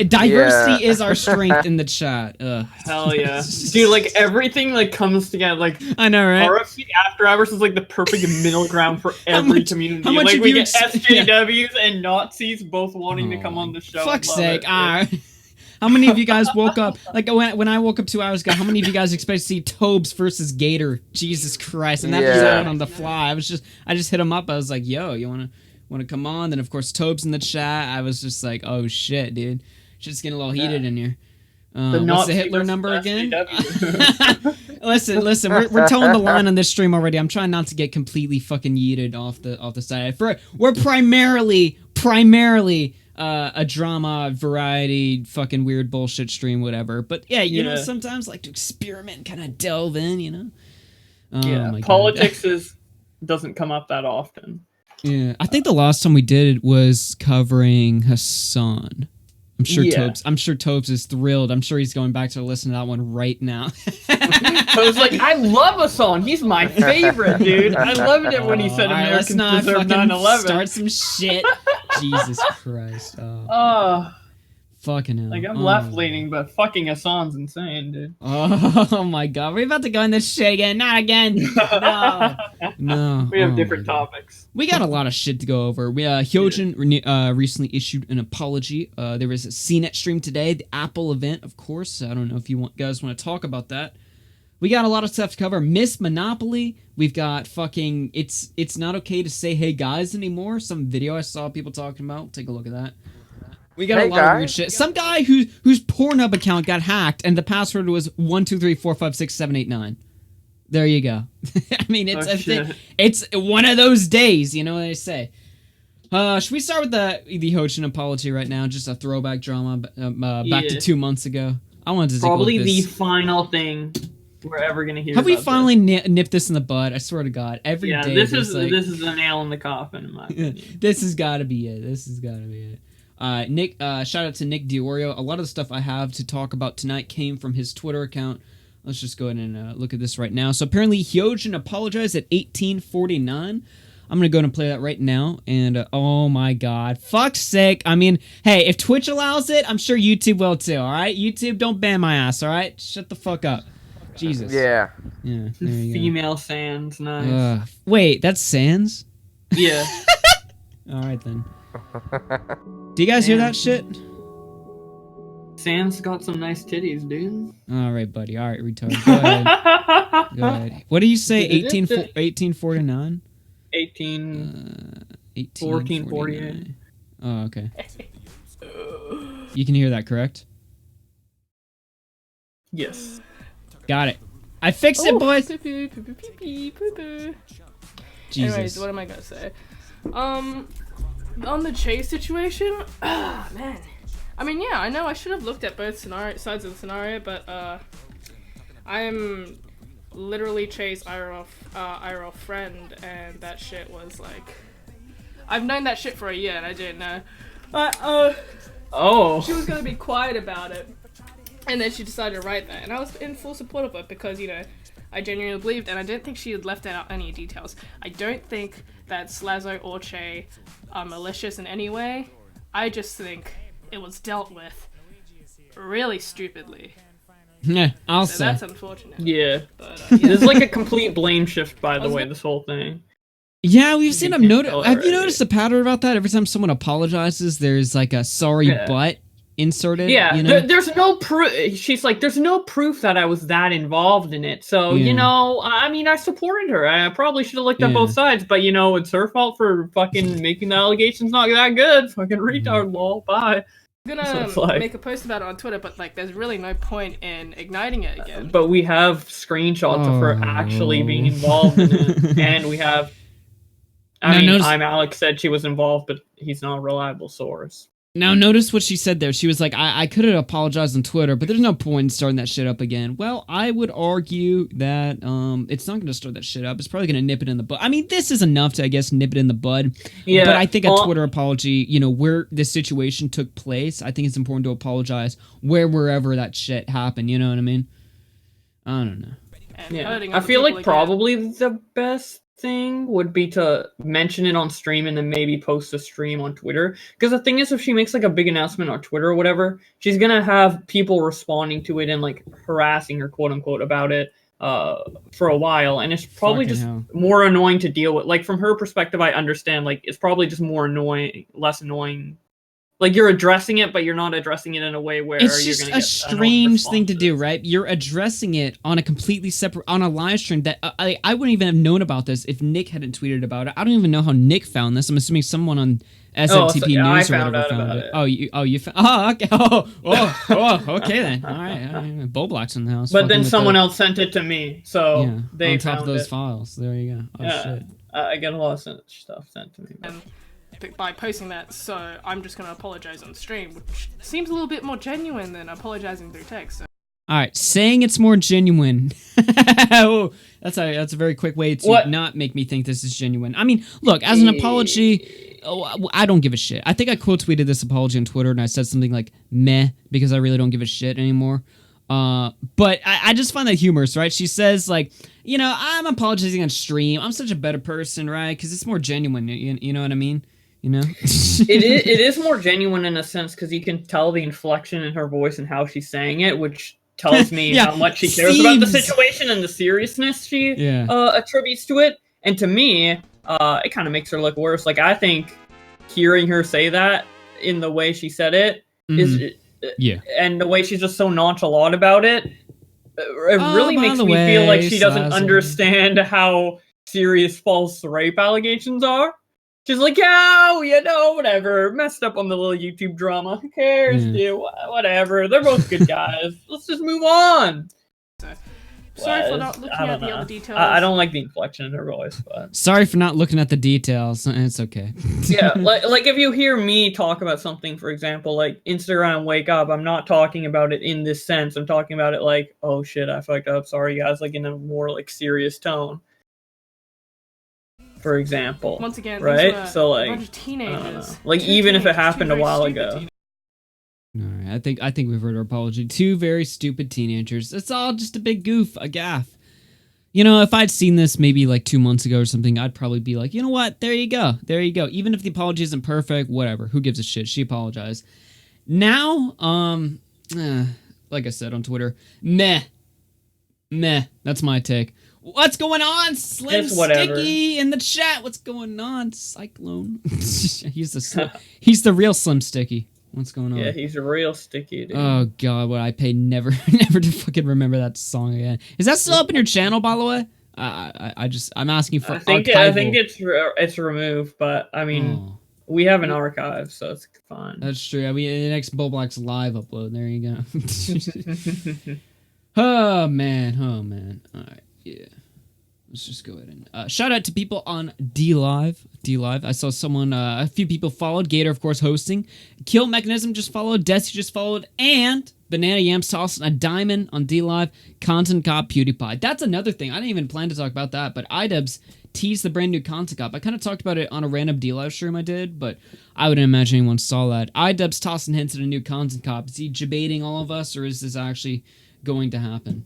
diversity is our strength in the chat. Ugh. Hell yeah, dude! Like everything like comes together. Like I know, right? RFC After Hours is like the perfect middle ground for every community. How much like have we you get SJWs and Nazis both wanting to come on the show. Fuck's sake! How many of you guys woke up like when I woke up 2 hours ago? How many of you guys expect to see Tobes versus Gator? Jesus Christ! And that was out on the fly. I just hit him up. I was like, "Yo, you wanna come on?" Then of course Tobes in the chat. I was just like, "Oh shit, dude, shit's getting a little heated in here." What's the Hitler number again? Listen, we're towing the line on this stream already. I'm trying not to get completely fucking yeeted off the side. We're primarily a drama, variety, fucking weird bullshit stream, whatever. But yeah, you know, sometimes like to experiment and kind of delve in, you know. Oh, politics doesn't come up that often. Yeah, I think the last time we did it was covering Hassan. I'm sure Topes is thrilled. I'm sure he's going back to listen to that one right now. I was like, I love Hassan. He's my favorite, dude. I loved it when he said Americans deserve 9/11. Start some shit. Jesus Christ. Fucking hell. Like, I'm left-leaning, but fucking Hassan's insane, dude. Oh my god. We're about to go in this shit again. Not again. No. We have different topics. We got a lot of shit to go over. Hyojin recently issued an apology. There was a CNET stream today, the Apple event, of course. I don't know if you guys want to talk about that. We got a lot of stuff to cover. Miss Monopoly. We've got fucking... It's not okay to say hey guys anymore. Some video I saw people talking about. Take a look at that. We got a lot of weird shit. Some guy whose Pornhub account got hacked, and the password was 123456789. There you go. I mean, it's one of those days, you know what they say. Should we start with the Hyojin apology right now? Just a throwback drama back to 2 months ago. I wanted to probably the final thing we're ever gonna hear. Have we finally nipped this in the bud? I swear to God, every day. This is a nail in the coffin, in my opinion. This has got to be it. Nick, shout out to Nick Diorio. A lot of the stuff I have to talk about tonight came from his Twitter account. Let's just go ahead and look at this right now. So apparently Hyojin apologized at 1849. I'm going to go ahead and play that right now. And oh my god. Fuck's sake. I mean, hey, if Twitch allows it, I'm sure YouTube will too, alright? YouTube, don't ban my ass, alright? Shut the fuck up. Jesus. Yeah. Yeah. Female Sans, nice. Wait, that's Sans? Yeah. Alright then. Do you guys hear that shit? Sans got some nice titties, dude. Alright, buddy. Alright, retard. Go ahead. Go ahead. What do you say? 1849? 1448. Oh, okay. You can hear that, correct? Yes. Got it. I fixed it, boys! Jesus. Anyways, what am I gonna say? On the Chase situation, man. I mean, yeah, I know I should have looked at both sides of the scenario, but I'm literally Chase IRL friend, and that shit was like, I've known that shit for a year and I didn't know. But she was gonna be quiet about it, and then she decided to write that, and I was in full support of it because, you know, I genuinely believed, and I didn't think she had left out any details. I don't think that Slazo or Che are malicious in any way. I just think it was dealt with really stupidly. Yeah, I'll say. That's unfortunate. Yeah. But, there's like a complete blame shift, by the way, this whole thing. Yeah, we've seen them notice. Have you noticed a pattern about that? Every time someone apologizes, there's like a sorry but inserted. Yeah, you know? There's no proof. She's like, there's no proof that I was that involved in it. So, you know, I mean, I supported her. I probably should have looked at both sides, but, you know, it's her fault for fucking making the allegations not that good. Fucking retard, lol. Bye. I'm gonna make a post about it on Twitter, but like, there's really no point in igniting it again. But we have screenshots of her actually being involved in it, and we have. Alex said she was involved, but he's not a reliable source. Now, notice what she said there. She was like, I could have apologized on Twitter, but there's no point in starting that shit up again. Well, I would argue that it's not going to start that shit up. It's probably going to nip it in the bud. I mean, this is enough to, I guess, nip it in the bud. Yeah, but I think a Twitter apology, you know, where this situation took place, I think it's important to apologize wherever that shit happened. You know what I mean? I don't know. Yeah, I feel like probably the best thing would be to mention it on stream and then maybe post a stream on Twitter, because the thing is, if she makes like a big announcement on Twitter or whatever, she's gonna have people responding to it and like harassing her, quote unquote, about it for a while, and it's probably more annoying to deal with. Like, from her perspective, I understand, like, it's probably just more annoying, less annoying. Like, you're addressing it, but you're not addressing it in a way where it's you're just gonna a strange thing to do, right? You're addressing it on a completely separate, on a live stream that I wouldn't even have known about this if Nick hadn't tweeted about it. I don't even know how Nick found this. I'm assuming someone on SMTP News or whatever found it. You found? Oh, okay. Okay then. All right. Bowblax in the house. But then someone else sent it to me, so they on top found of those it. files. There you go. Oh shit. I get a lot of stuff sent to me. by posting that, so I'm just gonna apologize on stream, which seems a little bit more genuine than apologizing through text. So. All right, saying it's more genuine. Oh, that's a very quick way to not make me think this is genuine. I mean, look, as an apology, I don't give a shit. I think I quote tweeted this apology on Twitter, and I said something like "meh" because I really don't give a shit anymore. But I just find that humorous, right? She says like, you know, I'm apologizing on stream. I'm such a better person, right? Because it's more genuine. You know what I mean? You know, it is more genuine in a sense because you can tell the inflection in her voice and how she's saying it, which tells me how much she cares about the situation and the seriousness she attributes to it. And to me, it kind of makes her look worse. Like, I think hearing her say that in the way she said it is, and the way she's just so nonchalant about it, it really makes me feel like she doesn't understand how serious false rape allegations are. She's like, yeah, you know, whatever. Messed up on the little YouTube drama. Who cares, dude? Whatever. They're both good guys. Let's just move on. Sorry for not looking at the other details. I don't like the inflection in her voice, but... Sorry for not looking at the details. It's okay. Yeah, like if you hear me talk about something, for example, like Instagram Wake Up, I'm not talking about it in this sense. I'm talking about it like, oh shit, I fucked up. Sorry, guys, like in a more like serious tone. For example, once again, right? So like, a bunch of teenagers. Like even if it happened a while ago. All right, I think we've heard our apology. Two very stupid teenagers. It's all just a big goof, a gaffe. You know, if I'd seen this maybe like 2 months ago or something, I'd probably be like, you know what? There you go. There you go. Even if the apology isn't perfect, whatever. Who gives a shit? She apologized. Now, like I said on Twitter, meh. That's my take. What's going on, Slim Sticky in the chat? What's going on, Cyclone? he's the real Slim Sticky. What's going on? Yeah, he's a real sticky dude. Oh god, what I pay never to fucking remember that song again. Is that still up in your channel, by the way? I'm asking for. I think it's removed, but I mean, we have an archive, so it's fine. That's true. I mean, the next Bowblax live upload. There you go. Oh man. All right. Yeah. Let's just go ahead and shout out to people on DLive. I saw someone, a few people followed. Gator, of course, hosting. Kill Mechanism just followed. Desi just followed. And Banana Yams tossing a diamond on DLive. Content Cop PewDiePie. That's another thing. I didn't even plan to talk about that, but iDubbbz teased the brand new Content Cop. I kind of talked about it on a random DLive stream I did, but I wouldn't imagine anyone saw that. iDubbbz tossing hints at a new Content Cop. Is he debating all of us, or is this actually going to happen?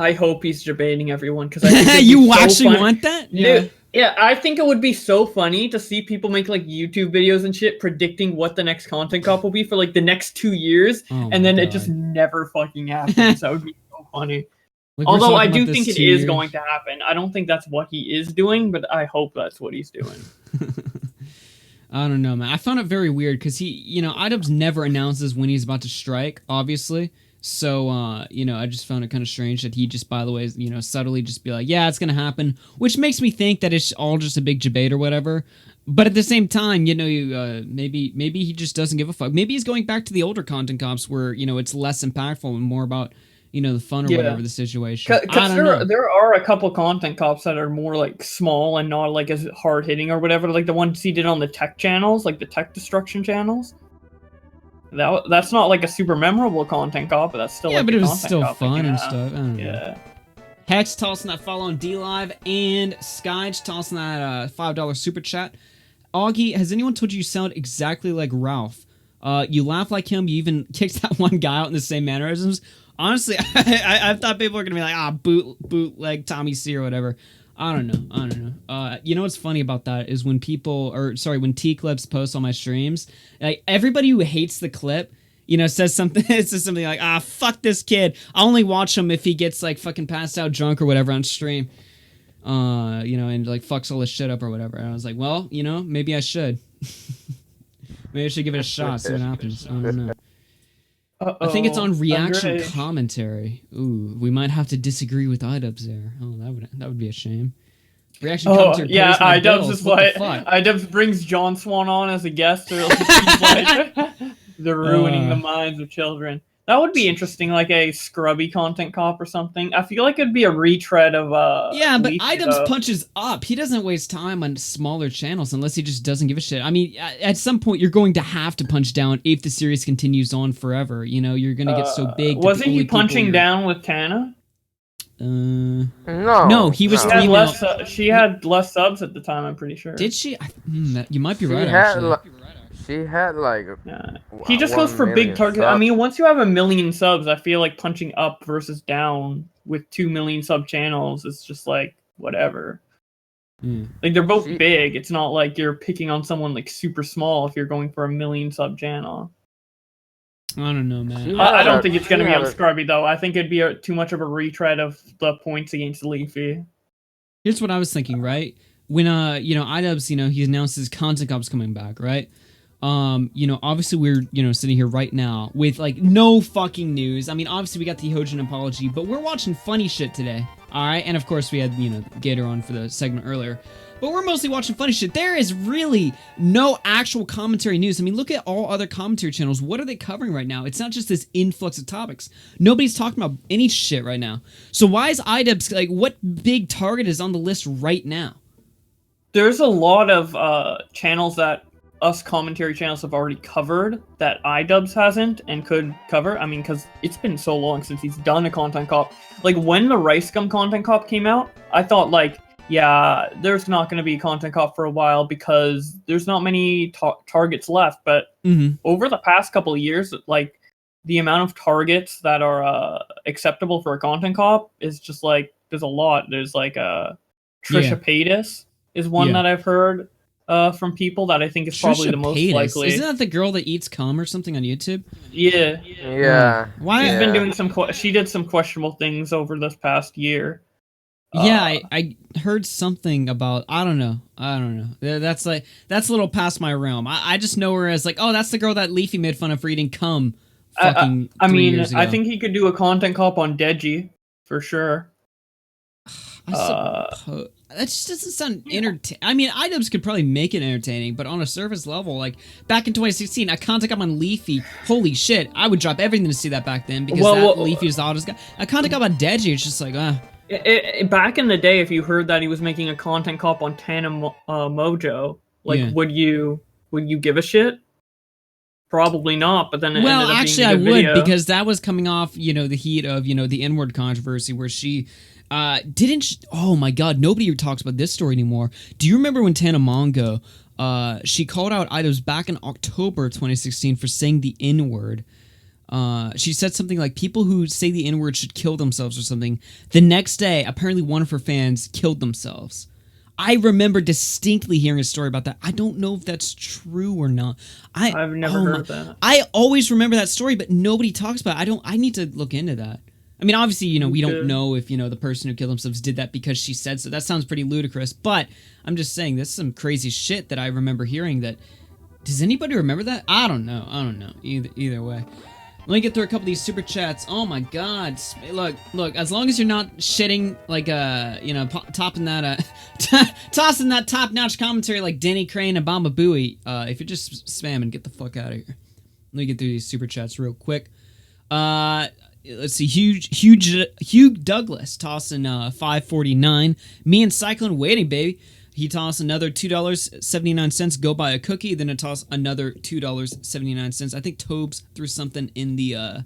I hope he's debating everyone because I think you actually want that? Yeah, I think it would be so funny to see people make like YouTube videos and shit predicting what the next Content Cop will be for like the next 2 years, and then it just never fucking happens. That would be so funny. Although I do think it is going to happen. I don't think that's what he is doing, but I hope that's what he's doing. I don't know, man. I found it very weird because iDubbbz never announces when he's about to strike, obviously. So, I just found it kind of strange that he just, by the way, subtly just be like, yeah, it's going to happen, which makes me think that it's all just a big debate or whatever. But at the same time, maybe he just doesn't give a fuck. Maybe he's going back to the older Content Cops where, it's less impactful and more about, the fun or whatever the situation. Because there are a couple Content Cops that are more like small and not like as hard hitting or whatever, like the ones he did on the tech channels, like the tech destruction channels. That's not like a super memorable Content Cop, but that's still but it was still fun and stuff. I don't know. Yeah. Hex tossing that follow on DLive, and Skyge tossing that $5 super chat. Augie, has anyone told you sound exactly like Ralph? You laugh like him. You even kicked that one guy out in the same mannerisms. Honestly, I thought people were gonna be like, bootleg Tommy C or whatever. I don't know. You know what's funny about that is when when T-Clips post on my streams, like everybody who hates the clip, says something. It says something like, fuck this kid. I'll only watch him if he gets like fucking passed out drunk or whatever on stream. And like fucks all this shit up or whatever. And I was like, well, maybe I should. Maybe I should give it a shot. See what happens. I don't know. I think it's on reaction commentary. Ooh, we might have to disagree with iDubbbz there. Oh, that would be a shame. Reaction commentary. Yeah, iDubbbz is like iDubbbz brings John Swan on as a guest, or like, they're ruining the minds of children. That would be interesting, like a scrubby content cop or something. I feel like it'd be a retread of Yeah, but Leafy, Idubbbz punches up. He doesn't waste time on smaller channels unless he just doesn't give a shit. I mean, at some point you're going to have to punch down if the series continues on forever. You know, you're gonna get so big. Wasn't he punching down with Tana? No, he was. She had less subs at the time. I'm pretty sure. Did she? You might be right. Actually. She had like. He just goes for big targets. I mean, once you have 1 million subs, I feel like punching up versus down with 2 million sub channels is just like whatever. Like they're both big. It's not like you're picking on someone like super small if you're going for 1 million sub channel. I don't know, man. I don't think it's gonna be on Scrubby though. I think it'd be too much of a retread of the points against Leafy. Here's what I was thinking, right? When Idubbbz, he announced his content cop's coming back, right? Obviously we're, sitting here right now with like no fucking news. I mean, obviously we got the Hyojin apology, but we're watching funny shit today. All right. And of course we had, Gator on for the segment earlier, but we're mostly watching funny shit. There is really no actual commentary news. I mean, look at all other commentary channels. What are they covering right now? It's not just this influx of topics. Nobody's talking about any shit right now. So why is Idubbbz, like, what big target is on the list right now? There's a lot of channels that us commentary channels have already covered that Idubbbz hasn't and could cover. I mean, because it's been so long since he's done a content cop. Like, when the Rice Gum content cop came out, I thought, like, yeah, there's not going to be a content cop for a while because there's not many targets left. But over the past couple of years, like, the amount of targets that are acceptable for a content cop is just, like, there's a lot. There's, like, Trisha Paytas is one that I've heard from people that I think is probably the most likely. Isn't that the girl that eats cum or something on YouTube? Yeah. Why? She's been doing she did some questionable things over this past year. Yeah, I heard something about, I don't know. That's a little past my realm. I just know her as like, oh, that's the girl that Leafy made fun of for eating cum. I mean, I think he could do a content cop on Deji for sure. That just doesn't sound entertaining. I mean, Idubbbz could probably make it entertaining, but on a surface level, like back in 2016, a content cop on Leafy, holy shit, I would drop everything to see that back then because Leafy was the hottest guy. A content cop on Deji, it's just like, back in the day, if you heard that he was making a content cop on Tana Mojo, like, would you give a shit? Probably not, but then it ended up being a good video. I would, because that was coming off, the heat of, the N-word controversy where she oh my god, nobody talks about this story anymore. Do you remember when Tana Mongo, she called out Idubbbz back in October 2016 for saying the N-word? She said something like, people who say the N-word should kill themselves or something. The next day, apparently one of her fans killed themselves. I remember distinctly hearing a story about that. I don't know if that's true or not. I've never heard that. I always remember that story, but nobody talks about it. I need to look into that. I mean, obviously, we don't know if, the person who killed themselves did that because she said so. That sounds pretty ludicrous, but I'm just saying, this is some crazy shit that I remember hearing that. Does anybody remember that? I don't know. Either way. Let me get through a couple of these super chats. Oh my god. Look, as long as you're not shitting, like, topping that, tossing that top-notch commentary like Denny Crane and Bamba Booey, if you're just spamming, get the fuck out of here. Let me get through these super chats real quick. Let's see, Hugh Douglas tossing 549. Me and Cyclone waiting, baby. He tossed another $2.79. Go buy a cookie. Then it tossed another $2.79. I think Tobes threw something in the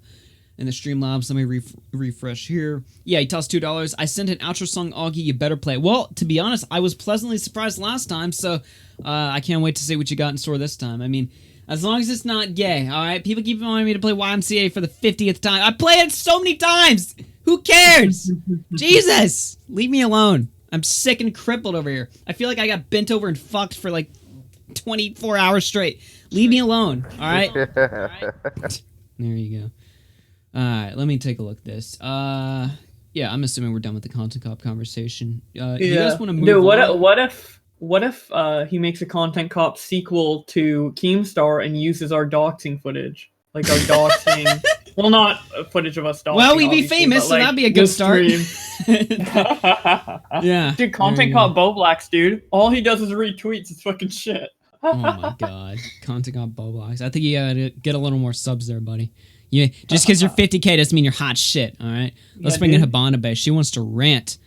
Streamlabs. Let me refresh here. Yeah, he tossed $2. I sent an outro song, Augie. You better play it. Well, to be honest, I was pleasantly surprised last time, so I can't wait to see what you got in store this time. I mean, as long as it's not gay, all right? People keep wanting me to play YMCA for the 50th time. I play it so many times. Who cares? Jesus, leave me alone. I'm sick and crippled over here. I feel like I got bent over and fucked for like 24 hours straight. Leave me alone, all right? There you go. All right, let me take a look at this. Yeah, I'm assuming we're done with the content cop conversation. You guys want to move on? What if he makes a content cop sequel to Keemstar and uses our doxing footage? Like our doxing... well, not footage of us doxing. Well, we'd be famous, so that'd be a good start. Yeah. Dude, content cop Bowblax, dude. All he does is retweets. It's fucking shit. Oh my god. Content cop Bowblax. I think you gotta get a little more subs there, buddy. Yeah, just because you're 50K doesn't mean you're hot shit, all right? Let's bring in Hibanabe. She wants to rant.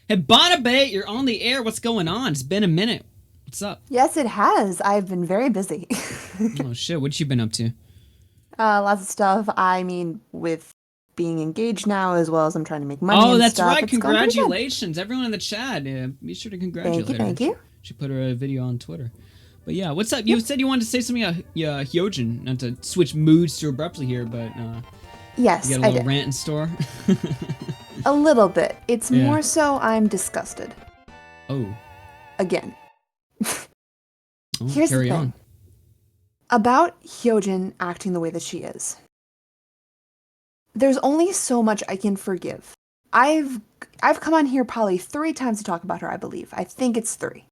Hibanabe, you're on the air. What's going on? It's been a minute. What's up? Yes, it has. I've been very busy. Oh, shit. What you been up to? Lots of stuff. I mean, with being engaged now, as well as I'm trying to make money. Oh, and that's stuff. right. It's gone pretty good. Congratulations. Everyone in the chat. Yeah, be sure to congratulate her. Thank you. She put her video on Twitter. But yeah, what's up? You said you wanted to say something about Hyojin, not to switch moods too abruptly here, but yes, you got a little rant in store? A little bit. It's more so I'm disgusted. Oh. Again. Here's the thing. On. About Hyojin acting the way that she is. There's only so much I can forgive. I've come on here probably 3 times to talk about her, I believe. I think it's 3.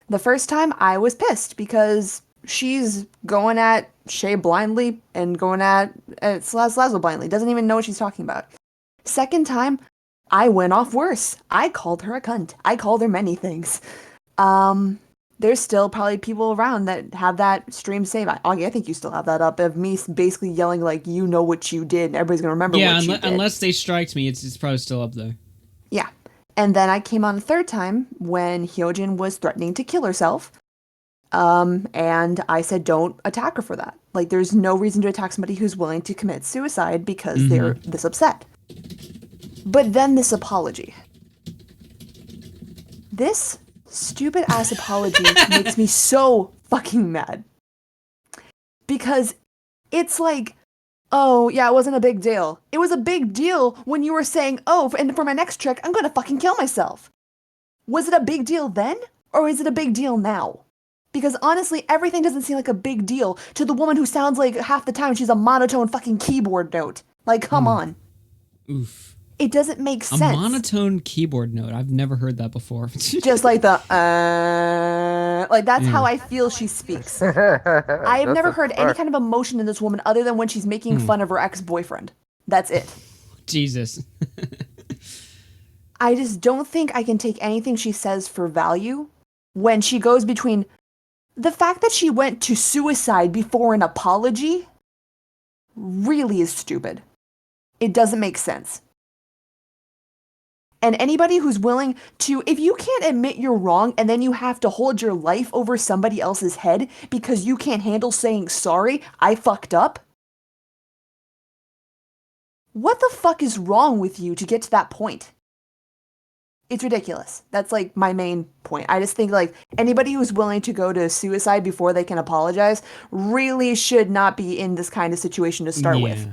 The first time I was pissed because she's going at Shay blindly and going at Slazo blindly. Doesn't even know what she's talking about. Second time, I went off worse. I called her a cunt. I called her many things. There's still probably people around that have that stream saved. Augie, I think you still have that up of me basically yelling like, you know what you did, and everybody's gonna remember what you did. Unless they striked me, it's probably still up there. Yeah. And then I came on a third time when Hyojin was threatening to kill herself. And I said, don't attack her for that. Like, there's no reason to attack somebody who's willing to commit suicide because they're this upset. But then this apology. This stupid ass apology makes me so fucking mad. Because it's like, oh, yeah, it wasn't a big deal. It was a big deal when you were saying, oh, and for my next trick, I'm going to fucking kill myself. Was it a big deal then? Or is it a big deal now? Because honestly, everything doesn't seem like a big deal to the woman who sounds like half the time she's a monotone fucking keyboard note. Like, come on. Oof. It doesn't make sense. A monotone keyboard note. I've never heard that before. Just like the, like that's how I feel she speaks. I have never heard any kind of emotion in this woman other than when she's making fun of her ex-boyfriend. That's it. Jesus. I just don't think I can take anything she says for value when she goes between the fact that she went to suicide before an apology really is stupid. It doesn't make sense. And anybody who's willing to, if you can't admit you're wrong and then you have to hold your life over somebody else's head because you can't handle saying, sorry, I fucked up. What the fuck is wrong with you to get to that point? It's ridiculous. That's like my main point. I just think like anybody who's willing to go to suicide before they can apologize really should not be in this kind of situation to start with.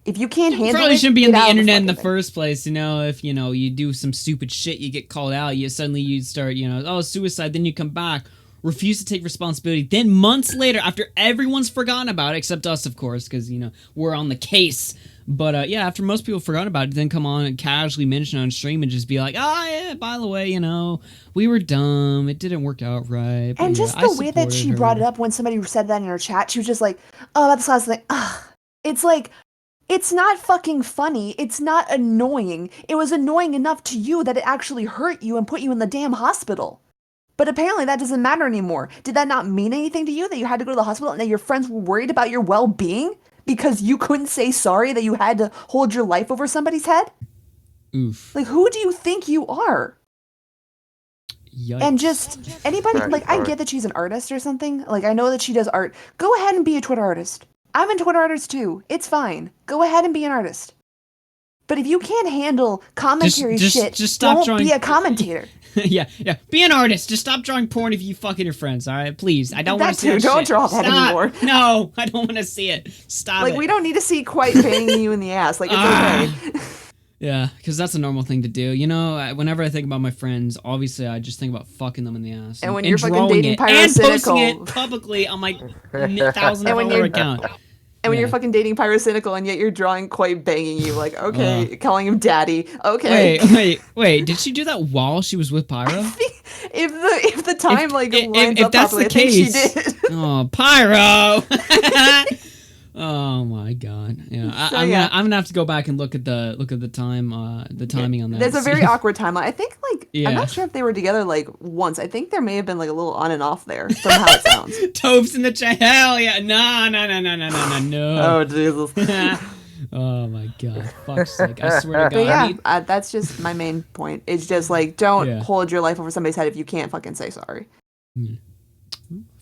If you can't handle it, probably shouldn't be in the internet in the thing. first place. You know, if you do some stupid shit, you get called out. You start, oh, suicide. Then you come back, refuse to take responsibility. Then months later, after everyone's forgotten about it, except us, of course, because we're on the case. But yeah, after most people forgot about it, then come on and casually mention it on stream and just be like, oh yeah, by the way, we were dumb. It didn't work out right. But and just the way that she brought it up when somebody said that in her chat, she was just like, oh, that's the last thing. It's like. It's not fucking funny. It's not annoying. It was annoying enough to you that it actually hurt you and put you in the damn hospital. But apparently that doesn't matter anymore. Did that not mean anything to you that you had to go to the hospital and that your friends were worried about your well-being because you couldn't say sorry that you had to hold your life over somebody's head? Oof. Like, who do you think you are? Yikes. And just anybody, like, I get that she's an artist or something. Like, I know that she does art. Go ahead and be a Twitter artist. I'm a Twitter artist too. It's fine. Go ahead and be an artist. But if you can't handle commentary shit, just stop don't be a commentator. yeah. Be an artist. Just stop drawing porn of you fucking your friends, all right? Please. I don't want to see that Don't shit. draw that anymore. No, I don't want to see it. Stop like, it. we don't need to see quite banging you in the ass. Like, it's okay. Yeah, because that's a normal thing to do. Whenever I think about my friends, obviously I just think about fucking them in the ass. And when you're fucking dating Pyrocynical. And posting it publicly on my 1,000-follower account. And when you're fucking dating Pyrocynical and yet you're drawing quite banging you, like, okay, calling him daddy, okay. Wait, did she do that while she was with Pyro? if the time lines up that's properly, the case, I think she did. Oh, Pyro! Oh my god! Yeah, So, I'm yeah. gonna have to go back and look at the timing on that. There's a very awkward timeline. I think like Yeah. I'm not sure if they were together like once. I think there may have been like a little on and off there from how it sounds. Topes in the chat. Hell yeah! No. Oh Jesus. Oh my god! Fuck's sake! I swear to But God. yeah, that's just my main point. It's just like don't Yeah. hold your life over somebody's head if you can't fucking say sorry.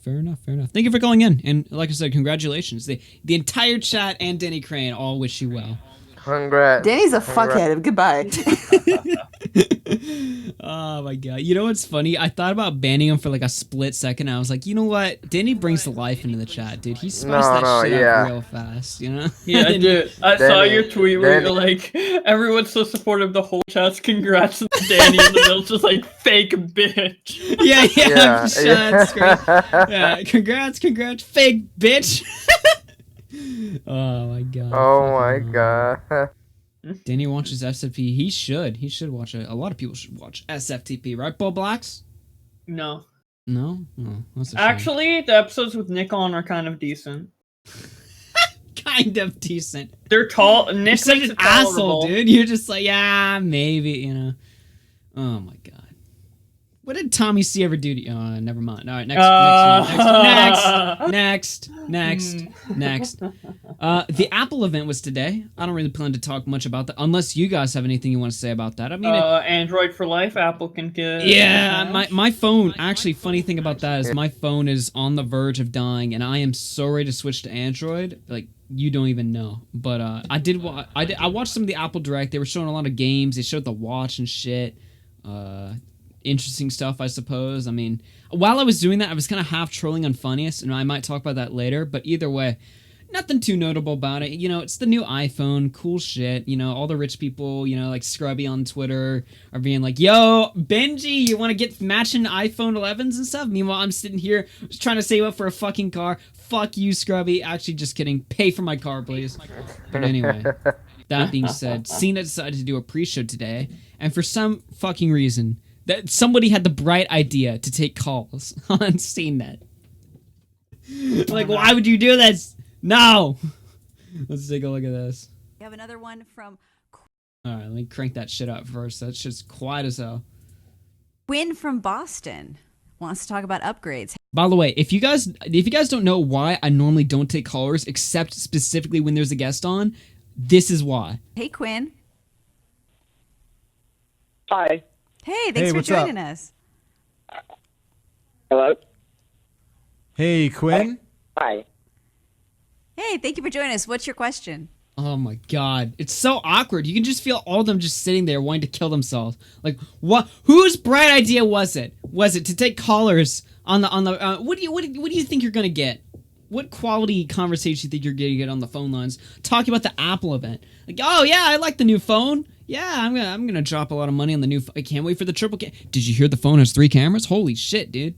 Fair enough. Thank you for calling in, and like I said, congratulations. The entire chat and Danny Crane all wish you well. Congrats. Danny's a fuckhead. Goodbye. Oh my god! You know what's funny? I thought about banning him for like a split second. I was like, you know what? Danny brings the life into the chat, dude. He spiced that shit up real fast, you know? Yeah, dude. I saw your tweet where you're like, everyone's so supportive of the whole chat's congrats to Danny, and the middle's just like, fake bitch. Yeah, Yeah. that's great. Yeah, congrats, fake bitch. Oh my god. Oh my god. Danny watches SFTP. He should watch it. A lot of people should watch SFTP, right, Bowblax? No. No? Oh, that's a shame. Actually, the episodes with Nick on are kind of decent. Kind of decent. They're tall. You're Nick such makes an it asshole, tolerable. dude. You're just like, yeah, maybe, you know. Oh my god. What did Tommy C ever do to you? Never mind. All right, next. The Apple event was today. I don't really plan to talk much about that, unless you guys have anything you want to say about that. I mean, Android for life, Apple can get. yeah, my phone. Actually, funny thing about that is my phone is on the verge of dying, and I am so ready to switch to Android. Like you don't even know. But I watched some of the Apple Direct. They were showing a lot of games. They showed the watch and shit. Interesting stuff, I suppose. I mean, while I was doing that, I was kind of half trolling on Funniest, and I might talk about that later, but either way, nothing too notable about it. You know, it's the new iPhone, cool shit. You know, all the rich people, you know, like Scrubby on Twitter are being like, yo, Benji, you want to get matching iPhone 11s and stuff? Meanwhile, I'm sitting here just trying to save up for a fucking car. Fuck you, Scrubby. Actually, just kidding. Pay for my car, please. But anyway, that being said, Cena decided to do a pre-show today, and for some fucking reason, that somebody had the bright idea to take calls on CNET. Like, why would you do this? No! Let's take a look at this. We have another one from Alright, let me crank that shit up first. That's just quiet as hell. Quinn from Boston. Wants to talk about upgrades. By the way, if you guys don't know why I normally don't take callers, except specifically when there's a guest on, this is why. Hey, Quinn. Hi. Hey, thanks for joining us. Hello? Hey, Quinn. Hi. Hey, thank you for joining us. What's your question? Oh my god. It's so awkward. You can just feel all of them just sitting there wanting to kill themselves. Like, what? Whose bright idea was it? Was it to take callers on the what do you think you're gonna get? What quality conversation do you think you're gonna get on the phone lines talking about the Apple event? Like, oh yeah, I like the new phone. Yeah, I'm gonna drop a lot of money on the new. I can't wait for the triple cam. Did you hear the phone has 3 cameras? Holy shit, dude.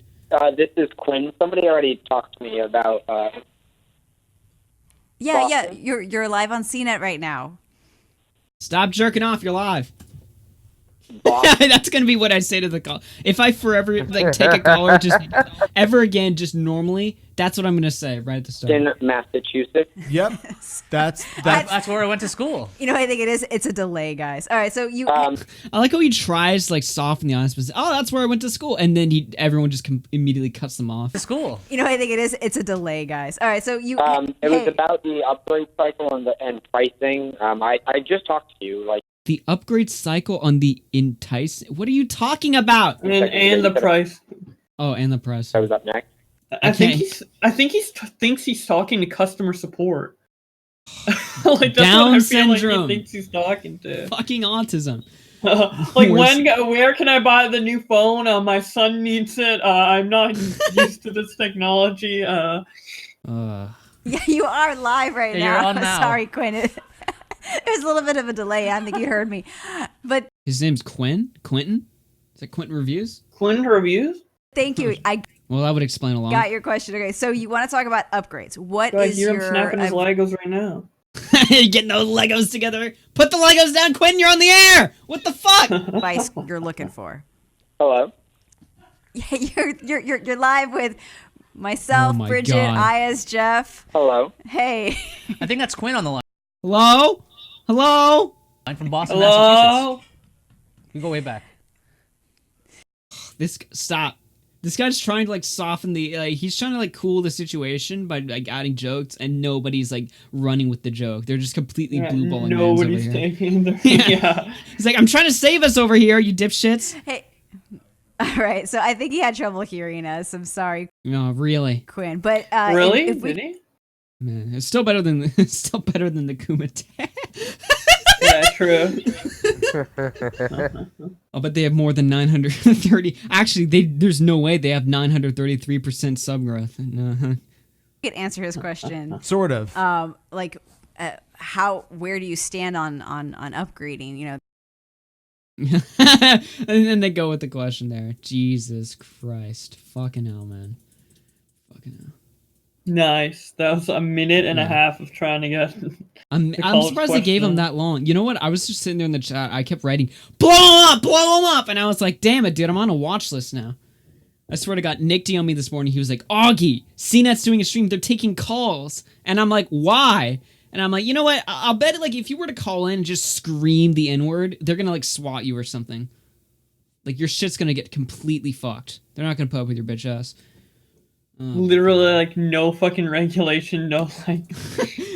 This is Quinn. Somebody already talked to me about. Yeah, you're live on CNET right now. Stop jerking off. You're live. That's gonna be what I say to the call. If I forever like take a caller just ever again, just normally, that's what I'm gonna say right at the start. In Massachusetts. Yep, that's where I went to school. You know what I think it is? It's a delay, guys. All right, so you. I like how he tries to like soften the honest, but oh, that's where I went to school, and then everyone just immediately cuts them off. To school. You know what I think it is? It's a delay, guys. All right, so you. It was about the upgrade cycle and pricing. I just talked to you like. The upgrade cycle on the Entice. What are you talking about? And the price. Oh, and the price. I was up next. I think he thinks he's talking to customer support. Like that's Down what I feel syndrome. like he thinks he's talking to. Fucking autism. Like where can I buy the new phone? My son needs it. I'm not used to this technology. Yeah, you are live right now. You're on now. Sorry, Quinn. There's a little bit of a delay. I don't think you heard me. But his name's Quinn? Quentin? Is it Quentin Reviews? Quentin Reviews? Thank you. Well, that would explain a lot. Got your question. Okay, so you want to talk about upgrades. What I is hear your... him snapping his Legos right now. Getting those Legos together. Put the Legos down, Quentin. You're on the air. What the fuck? Advice you're looking for. Hello. Yeah, you're live with Myself, my Bridget, God. Ayaz, Jeff. Hello. Hey. I think that's Quinn on the line. Hello? Hello? Line from Boston, Hello? Massachusetts. You go way back. Stop. This guy's trying to like soften the he's trying to like cool the situation by like adding jokes, and nobody's like running with the joke. They're just completely blue balling. Nobody's taking the yeah. He's like, I'm trying to save us over here, you dipshits. Hey. All right, so I think he had trouble hearing us. I'm sorry. No, really. Quinn, but really? if we... Did he? Man, it's still better than the Kumite. Yeah, true. Oh, but they have more than 930. Actually, there's no way they have 933% sub growth. I could answer his question. Sort of. Where do you stand on upgrading? You know. And then they go with the question there. Jesus Christ. Fucking hell, man. Fucking hell. Nice. That was a minute and a half of trying to get. I'm surprised they gave him that long. You know what? I was just sitting there in the chat. I kept writing, blow him up, and I was like, damn it, dude, I'm on a watch list now. I swear to God, Nick DM'd me this morning. He was like, Augie, CNET's doing a stream. They're taking calls, and I'm like, why? And I'm like, you know what? I'll bet like if you were to call in and just scream the N-word, they're gonna like SWAT you or something. Like your shit's gonna get completely fucked. They're not gonna put up with your bitch ass. Literally, like, no fucking regulation, no, like,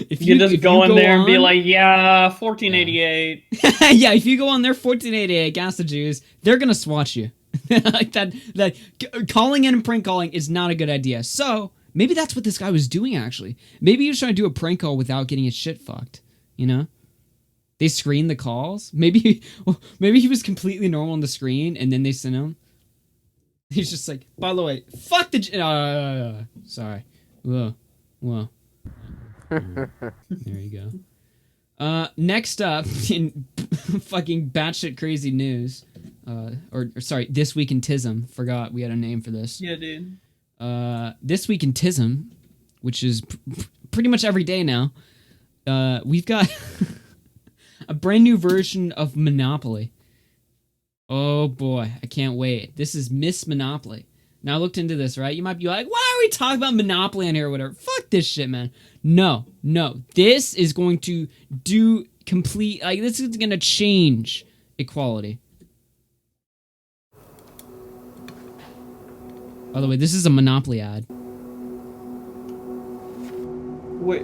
if you just go in there and be on- like, yeah, 1488. Yeah, if you go on there 1488 gas the Jews, they're gonna swat you. Like that calling in and prank calling is not a good idea. So maybe that's what this guy was doing. Actually, maybe he was trying to do a prank call without getting his shit fucked. You know, they screen the calls. Maybe he was completely normal on the screen, and then they sent him. He's just like, by the way, fuck the. Sorry. Whoa. There you go. Next up in fucking batshit crazy news, sorry, This Week in Tism. Forgot we had a name for this. Yeah, dude. This Week in Tism, which is pretty much every day now. We've got a brand new version of Monopoly. Oh boy, I can't wait. This is Miss Monopoly. Now I looked into this, right? You might be like, why are we talking about Monopoly on here or whatever? Fuck this shit, man. No. This is going to do complete, like, this is going to change equality. By the way, this is a Monopoly ad. Wait.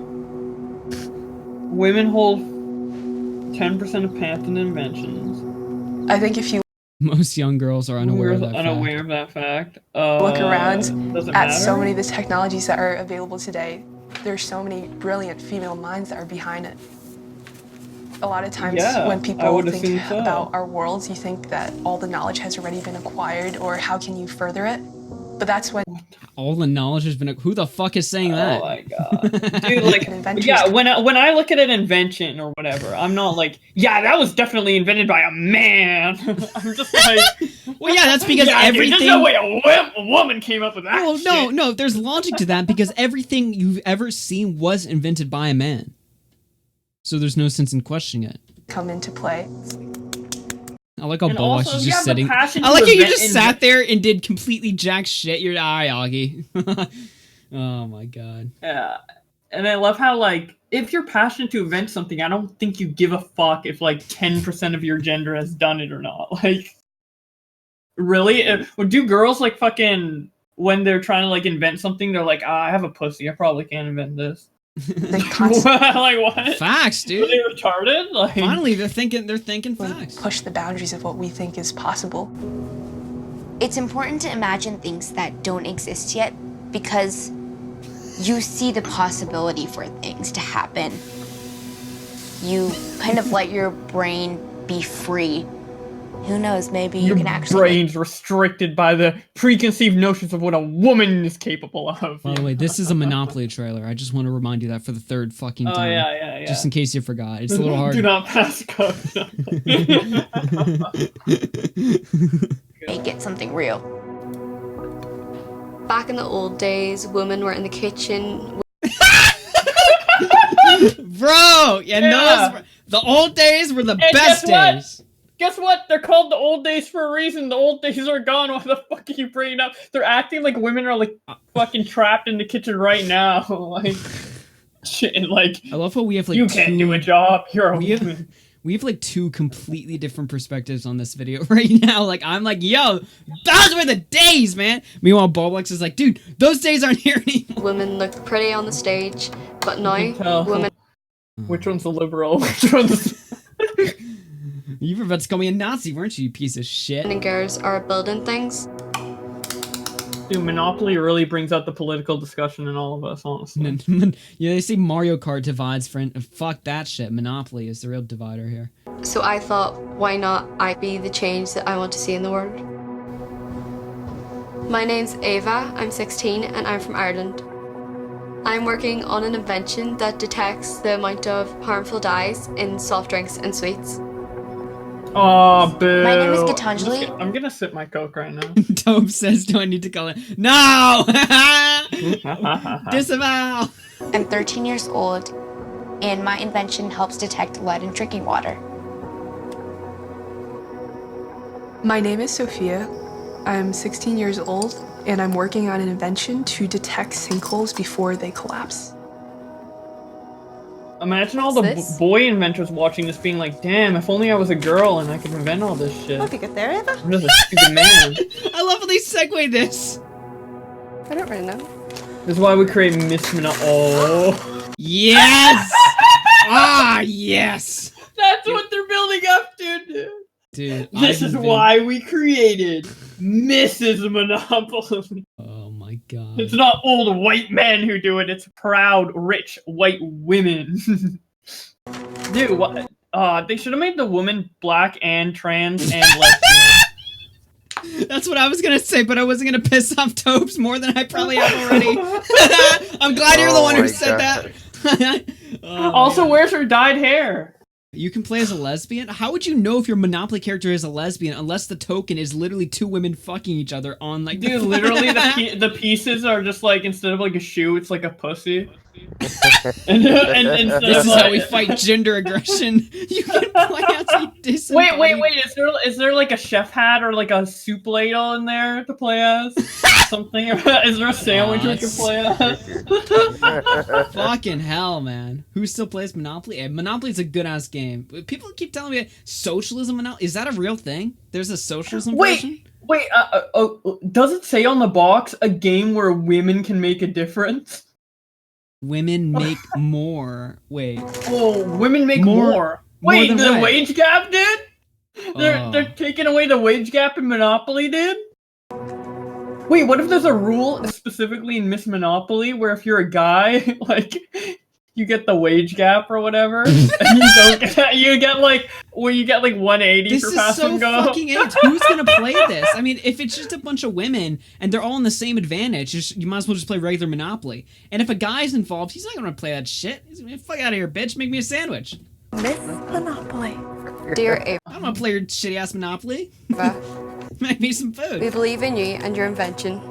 Women hold 10% of patent inventions. I think if you Most young girls are unaware of that fact. look around at so matter? many of the technologies that are available today, there's so many brilliant female minds that are behind it. A lot of times when people think about our worlds, you think that all the knowledge has already been acquired, or how can you further it? But that's when all the knowledge has been. Who the fuck is saying that? Oh my God, dude! Like, yeah, when I look at an invention or whatever, I'm not like, yeah, that was definitely invented by a man. I'm just like, well, yeah, that's because everything. Dude, there's no way a woman came up with that. Well, no, there's logic to that because everything you've ever seen was invented by a man. So there's no sense in questioning it. come into play. I like how Bowblax is just sitting. I like how you just sat there and did completely jack shit. You're Augie. Oh my God. Yeah, and I love how, like, if you're passionate to invent something, I don't think you give a fuck if like 10% of your gender has done it or not. Like, really? Do girls like fucking when they're trying to like invent something? They're like, I have a pussy. I probably can't invent this. Like what? Facts, dude. Are they retarded? Like, finally, they're thinking facts. Push the boundaries of what we think is possible. It's important to imagine things that don't exist yet because you see the possibility for things to happen. You kind of let your brain be free. Who knows, maybe you can actually... Your brain's restricted by the preconceived notions of what a woman is capable of. By the way, this is a Monopoly trailer. I just want to remind you that for the third fucking time. Oh, yeah. Just in case you forgot. It's a little hard. Do not pass go. Make it something real. Back in the old days, women were in the kitchen. Bro! The old days were the best days. Guess what? They're called the old days for a reason. The old days are gone. Why the fuck are you bringing up? They're acting like women are like fucking trapped in the kitchen right now. Like, shit. Like, I love how we have like you can't do a job. You're a woman. We have like two completely different perspectives on this video right now. Like, I'm like, yo, those were the days, man. Meanwhile, Bowblax is like, dude, those days aren't here anymore. Women look pretty on the stage, but now women. Which one's the liberal? Which one's? You were about to call me a Nazi, weren't you, you piece of shit? And girls are building things. Dude, Monopoly really brings out the political discussion in all of us, honestly. Yeah, they say Mario Kart divides, friend. Fuck that shit. Monopoly is the real divider here. So I thought, why not I be the change that I want to see in the world? My name's Ava, I'm 16 and I'm from Ireland. I'm working on an invention that detects the amount of harmful dyes in soft drinks and sweets. Oh, boo. My name is Gitanjali. I'm gonna sip my Coke right now. Dope says, do I need to call it? No! Disavow! I'm 13 years old, and my invention helps detect lead in drinking water. My name is Sophia. I'm 16 years old, and I'm working on an invention to detect sinkholes before they collapse. Imagine all the boy inventors watching this being like, damn, if only I was a girl and I could invent all this shit. Hope you get there, Ava. I'm just a stupid man. I love how they segue this. I don't really know. This is why we create Miss Mina. Oh. Yes! Ah, yes! That's what they're building up to, dude. Dude, this is why we created Mrs. Monopoly. Oh my god. It's not old white men who do it, it's proud, rich, white women. Dude, what? They should have made the woman black and trans and lesbian. That's what I was gonna say, but I wasn't gonna piss off Topes more than I probably have already. I'm glad you're the one who said that. Also, where's her dyed hair? You can play as a lesbian? How would you know if your Monopoly character is a lesbian unless the token is literally two women fucking each other on like... Dude, literally the pieces are just like, instead of like a shoe, it's like a pussy. and this is how we fight gender aggression. You can play as a disembodied... Wait, is there like a chef hat or like a soup ladle in there to play as? Something? Is there a sandwich we can play as? Fucking hell, man. Who still plays Monopoly? Monopoly's a good-ass game. People keep telling me socialism Monopoly. Is that a real thing? There's a socialism version? Wait, does it say on the box a game where women can make a difference? Women make more. Wait. Oh, women make more. Wait, the wage gap, dude? They're taking away the wage gap in Monopoly, dude? Wait, what if there's a rule specifically in Miss Monopoly where if you're a guy, like, you get the wage gap or whatever, and you don't get, you get like 180 for pass and go? This is so fucking AIDS. Who's gonna play this? I mean, if it's just a bunch of women and they're all in the same advantage, you might as well just play regular Monopoly. And if a guy's involved, he's not gonna play that shit. He's gonna fuck out of here, bitch. Make me a sandwich. Miss Monopoly. Dear Ava. I don't want to play your shitty ass Monopoly. Make me some food. We believe in you and your invention.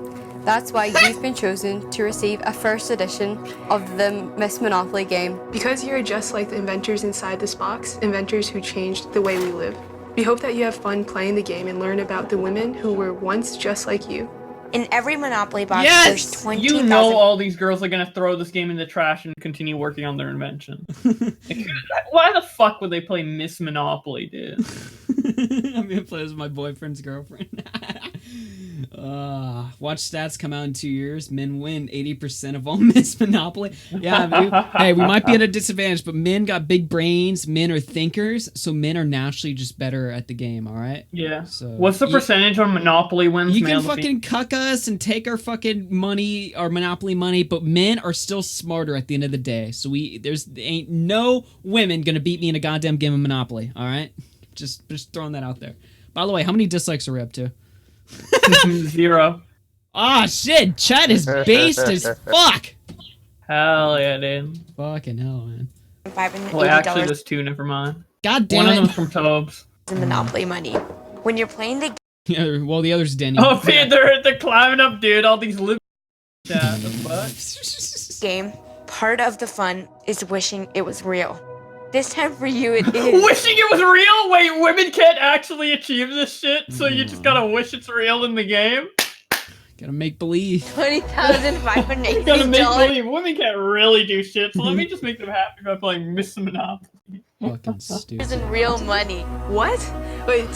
That's why you've been chosen to receive a first edition of the Miss Monopoly game. Because you're just like the inventors inside this box, inventors who changed the way we live. We hope that you have fun playing the game and learn about the women who were once just like you. In every Monopoly box, Yes! there's 20,000... You know all these girls are gonna throw this game in the trash and continue working on their invention. Why the fuck would they play Miss Monopoly, dude? I'm gonna play as my boyfriend's girlfriend. Watch stats come out in 2 years. Men win 80% of all Miss Monopoly. Yeah, dude. Hey, we might be at a disadvantage, but men got big brains. Men are thinkers, so men are naturally just better at the game. All right. Yeah. So what's the percentage on Monopoly wins? You can fucking cuck us and take our fucking money, our Monopoly money, but men are still smarter at the end of the day. So there ain't no women gonna beat me in a goddamn game of Monopoly. All right. Just throwing that out there. By the way, how many dislikes are we up to? 0. Ah, shit! Chat is based as fuck! Hell yeah, dude. Fucking hell, man. Well, actually, there's 2, never mind. God damn it. One of them's from Tobes. The Monopoly money. When you're playing the Yeah, well, the other's Denny. Oh, man, they're climbing up, dude. All these live. Yeah, the fuck? game, part of the fun is wishing it was real. This time for you, it is. Wishing it was real? Wait, women can't actually achieve this shit, so you just gotta wish it's real in the game? Gotta make believe. $20,580. Gotta make believe. Women can't really do shit, so let me just make them happy by playing Miss Monopoly. Fucking stupid. In real money. What? Wait,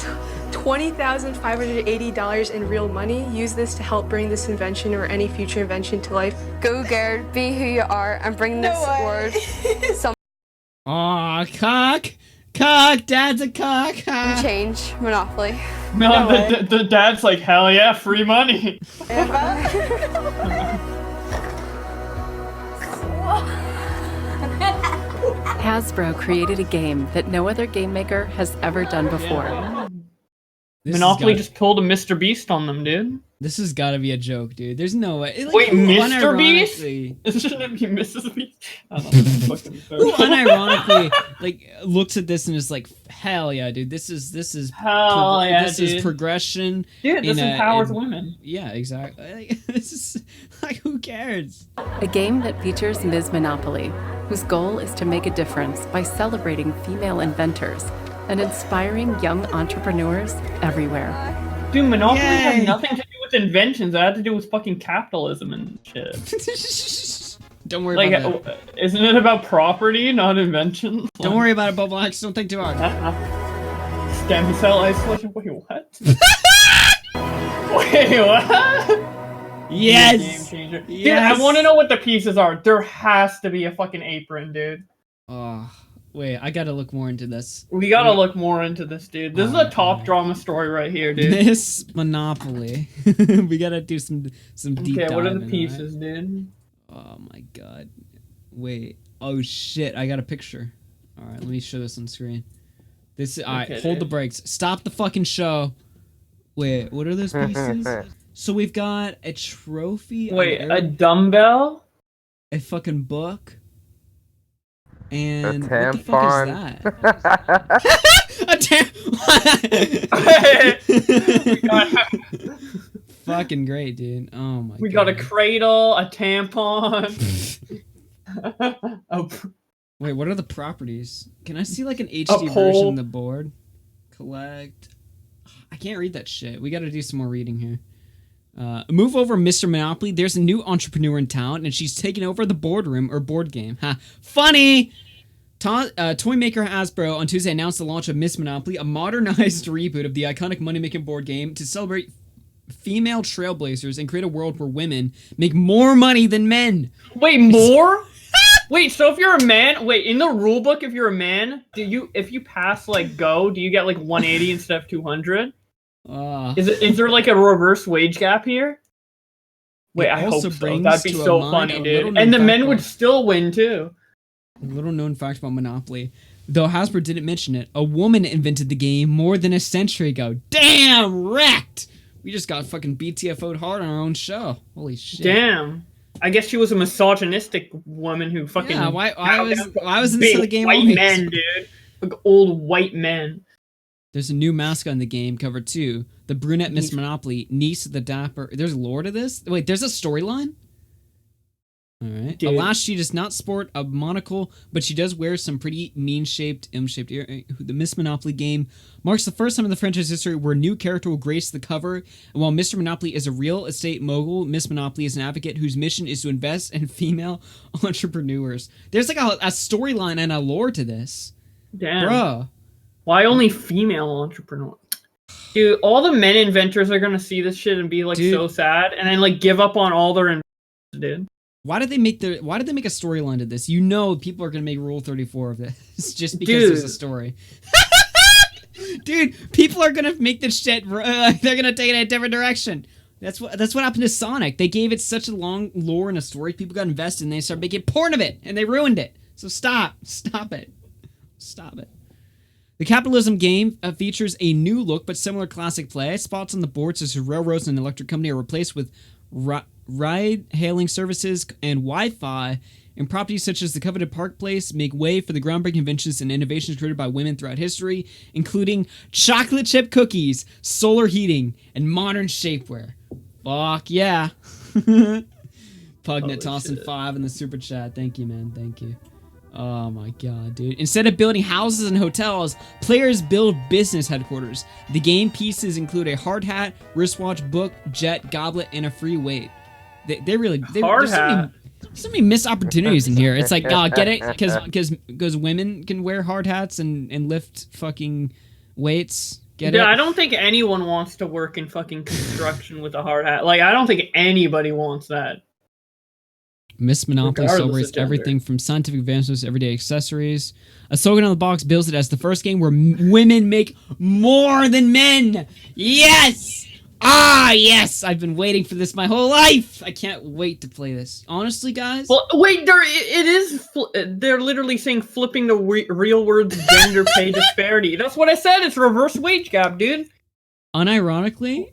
$20,580 in real money? Use this to help bring this invention or any future invention to life. Go, Garrett, be who you are, and bring this word some Aw, cock! Cock! Dad's a cock! change. Monopoly. No, the dad's like, hell yeah, free money. Hasbro created a game that no other game maker has ever done before. Monopoly just pulled a Mr. Beast on them, dude. This has got to be a joke, dude. There's no way. Like, wait, Mr. Beast? Shouldn't it be Mrs. Beast? Who unironically like looks at this and is like, hell yeah, dude. This is hell yeah, this dude. is progression. Dude, this empowers women. Yeah, exactly. Like, this is like, who cares? A game that features Ms. Monopoly, whose goal is to make a difference by celebrating female inventors and inspiring young entrepreneurs everywhere. Dude, Monopoly has nothing to do with inventions. It had to do with fucking capitalism and shit. Don't worry about that. Isn't it about property, not inventions? Don't worry about it, Bowblax. Don't think too hard. Stem cell isolation. Wait, what? Wait, what? Yes. Game changer. Dude, Yes. I want to know what the pieces are. There has to be a fucking apron, dude. Oh, wait. I gotta look more into this. We gotta look more into this, dude. This is a top drama story right here, dude. This Monopoly. We gotta do some deep dive. Okay, what are the in, pieces, right? dude? Oh my god. Wait. Oh shit, I got a picture. Alright, let me show this on screen. This alright, Okay, hold dude. the brakes. Stop the fucking show. Wait, what are those pieces? So we've got a trophy. Wait, a dumbbell? A fucking book. And A what the fuck tampon. is that? Fucking great, dude. Oh my god. We got a cradle, a tampon. Wait, what are the properties? Can I see like an HD pole. version of the board? Collect. I can't read that shit. We gotta do some more reading here. Move over, Mr. Monopoly. There's a new entrepreneur in town, and she's taking over the boardroom or board game. Ha! Funny! Toy maker Hasbro on Tuesday announced the launch of Miss Monopoly, a modernized reboot of the iconic money-making board game to celebrate female trailblazers and create a world where women make more money than men. Wait, more? Wait, so if you're a man, in the rule book, if you're a man, if you pass like Go, do you get like 180 instead of 200? Is there like a reverse wage gap here? Wait, I hope so. That'd be so funny, dude. And the men would still win too. Little known fact about Monopoly. Though Hasbro didn't mention it, a woman invented the game more than a century ago. Damn, wrecked! We just got fucking BTFO'd hard on our own show. Holy shit. Damn. I guess she was a misogynistic woman who fucking... Yeah, why was this in the game white always? men, dude. Like old white men. There's a new mascot in the game, cover 2. The brunette Miss Monopoly, niece of the dapper... There's lore to this? Wait, there's a storyline? Alright. Alas, she does not sport a monocle, but she does wear some pretty mean-shaped, M-shaped ear. The Miss Monopoly game marks the first time in the franchise history where a new character will grace the cover. And while Mr. Monopoly is a real estate mogul, Miss Monopoly is an advocate whose mission is to invest in female entrepreneurs. There's like a storyline and a lore to this. Damn. Bruh. Why only female entrepreneurs? Dude, all the men inventors are gonna see this shit and be like so sad, and then like give up on all their inventors, dude. Why did they make a storyline to this? You know people are gonna make Rule 34 of this just because there's a story. Dude, people are gonna make this shit. They're gonna take it in a different direction. That's what happened to Sonic. They gave it such a long lore and a story. People got invested and they started making porn of it, and they ruined it. So stop it. The capitalism game features a new look but similar classic play. Spots on the board such as railroads and electric company are replaced with ride-hailing services and Wi-Fi, and properties such as the coveted Park Place make way for the groundbreaking inventions and innovations created by women throughout history, including chocolate chip cookies, solar heating, and modern shapewear. Fuck yeah. Pugnet tossing 5 in the super chat. Thank you, man. Thank you. Oh my god, dude. Instead of building houses and hotels, players build business headquarters. The game pieces include a hard hat, wristwatch, book, jet, goblet, and a free weight. They really... Hard hat? So many missed opportunities in here. It's like, oh, get it? Because women can wear hard hats and lift fucking weights. Get it? I don't think anyone wants to work in fucking construction with a hard hat. Like, I don't think anybody wants that. Miss Monopoly Regardless celebrates of gender. everything from scientific advancements to everyday accessories. A slogan on the box bills it as the first game where women make more than men. Yes! Ah, yes! I've been waiting for this my whole life. I can't wait to play this. Honestly, guys. Well, wait, they're literally saying flipping the real words gender pay disparity. That's what I said. It's reverse wage gap, dude. Unironically,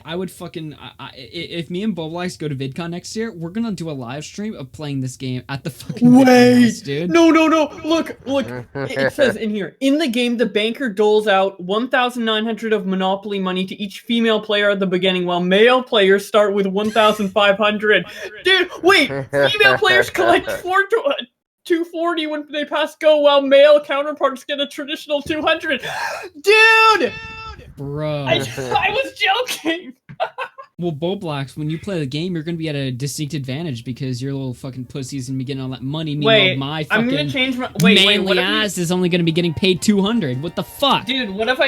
I would fucking... if me and Bowblax go to VidCon next year, we're gonna do a live stream of playing this game at the fucking VidCon house, dude. No. Look. It says in here, in the game, the banker doles out 1,900 of Monopoly money to each female player at the beginning, while male players start with 1,500. Dude, wait! Female players collect 240 when they pass go, while male counterparts get a traditional 200. Dude! Bro. I was joking! Well, Bowblax, when you play the game, you're gonna be at a distinct advantage because your little fucking pussy's gonna be getting all that money. Meanwhile, my fucking I'm gonna change my manly ass is only gonna be getting paid 200. What the fuck? Dude, what if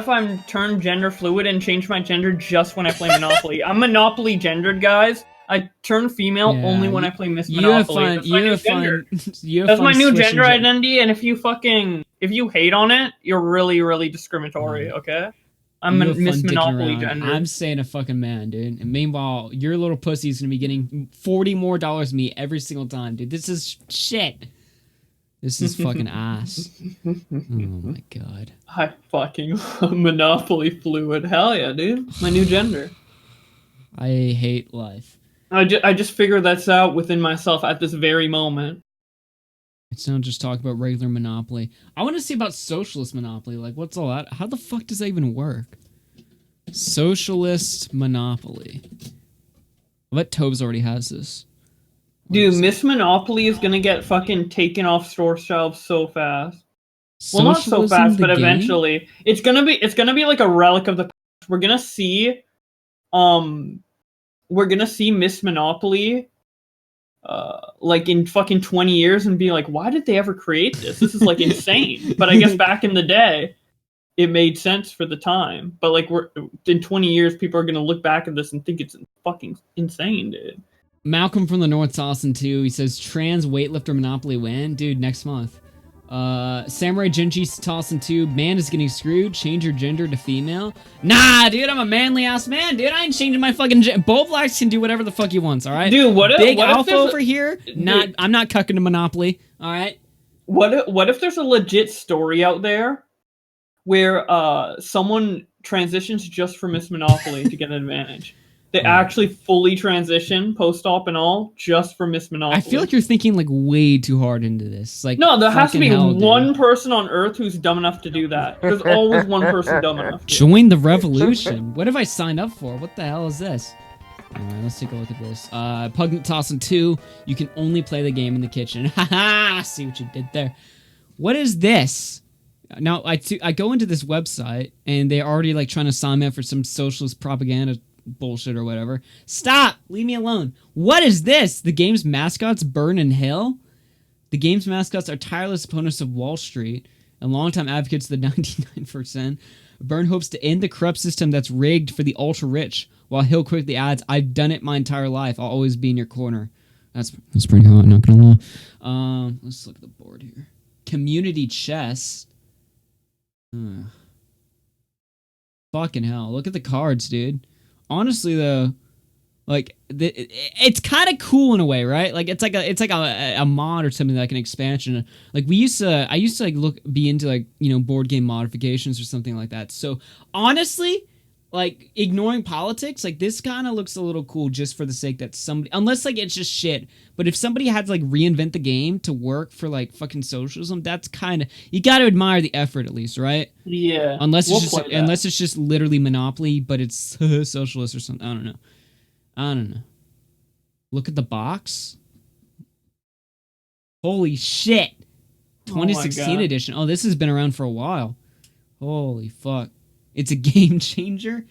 I'm turned gender fluid and change my gender just when I play Monopoly? I'm Monopoly gendered, guys. I turn female only when I play Miss Monopoly. That's my new gender identity, and if you hate on it, you're really, really discriminatory, okay? I'm a Miss Monopoly gender. I'm saying a fucking man, dude. And meanwhile, your little pussy's gonna be getting $40 more than me every single time, dude. This is shit. This is fucking ass. Oh my god. I fucking Monopoly fluid. Hell yeah, dude. My new gender. I hate life. I just figured that's out within myself at this very moment. It's not just talk about regular Monopoly. I want to see about socialist Monopoly. Like, what's all that? How the fuck does that even work? Socialist Monopoly. I bet Tobes already has this. Dude, Miss Monopoly is gonna get fucking taken off store shelves so fast. Well, not so fast, but eventually. It's gonna be like a relic of the past. We're gonna see Miss Monopoly like in fucking 20 years and be like, why did they ever create this? This is like insane. But I guess back in the day, it made sense for the time. But like in 20 years, people are gonna look back at this and think it's fucking insane, dude. Malcolm from the North Dawson too. He says trans weightlifter Monopoly win, dude, next month. Samurai Genji Tossin 2, man is getting screwed, change your gender to female. Nah, dude, I'm a manly ass man, dude. I ain't changing my fucking Bowblax can do whatever the fuck he wants, alright? Dude, Big alpha over here? I'm not cucking to Monopoly, alright? What if there's a legit story out there where someone transitions just for Miss Monopoly to get an advantage? They actually fully transition, post-op and all, just for Miss Monopoly. I feel like you're thinking like way too hard into this. Like, no, there has to be one person on Earth who's dumb enough to do that. There's always one person dumb enough. Join the revolution. What have I signed up for? What the hell is this? Alright, let's take a look at this. Pugnant Tossin 2, you can only play the game in the kitchen. Haha, see what you did there. What is this? Now, I go into this website, and they're already like trying to sign me up for some socialist propaganda bullshit or whatever. Stop! Leave me alone. What is this? The game's mascots burn in hell? The game's mascots are tireless opponents of Wall Street and longtime advocates of the 99%. Burn hopes to end the corrupt system that's rigged for the ultra-rich, while Hill quickly adds, I've done it my entire life. I'll always be in your corner. That's pretty hot, not gonna lie. Let's look at the board here. Community chess. Fucking hell. Look at the cards, dude. Honestly, though, like it's kind of cool in a way, right? Like it's like a mod or something, like an expansion. Like I used to like be into like, you know, board game modifications or something like that. So honestly, like ignoring politics, like this kind of looks a little cool just for the sake that somebody, unless like it's just shit. But if somebody had to like reinvent the game to work for like fucking socialism, that's kind of, you got to admire the effort at least, right? Yeah. Unless it's just literally Monopoly, but it's socialist or something. I don't know. Look at the box. Holy shit. 2016 God. edition. Oh, this has been around for a while. Holy fuck. It's a game changer?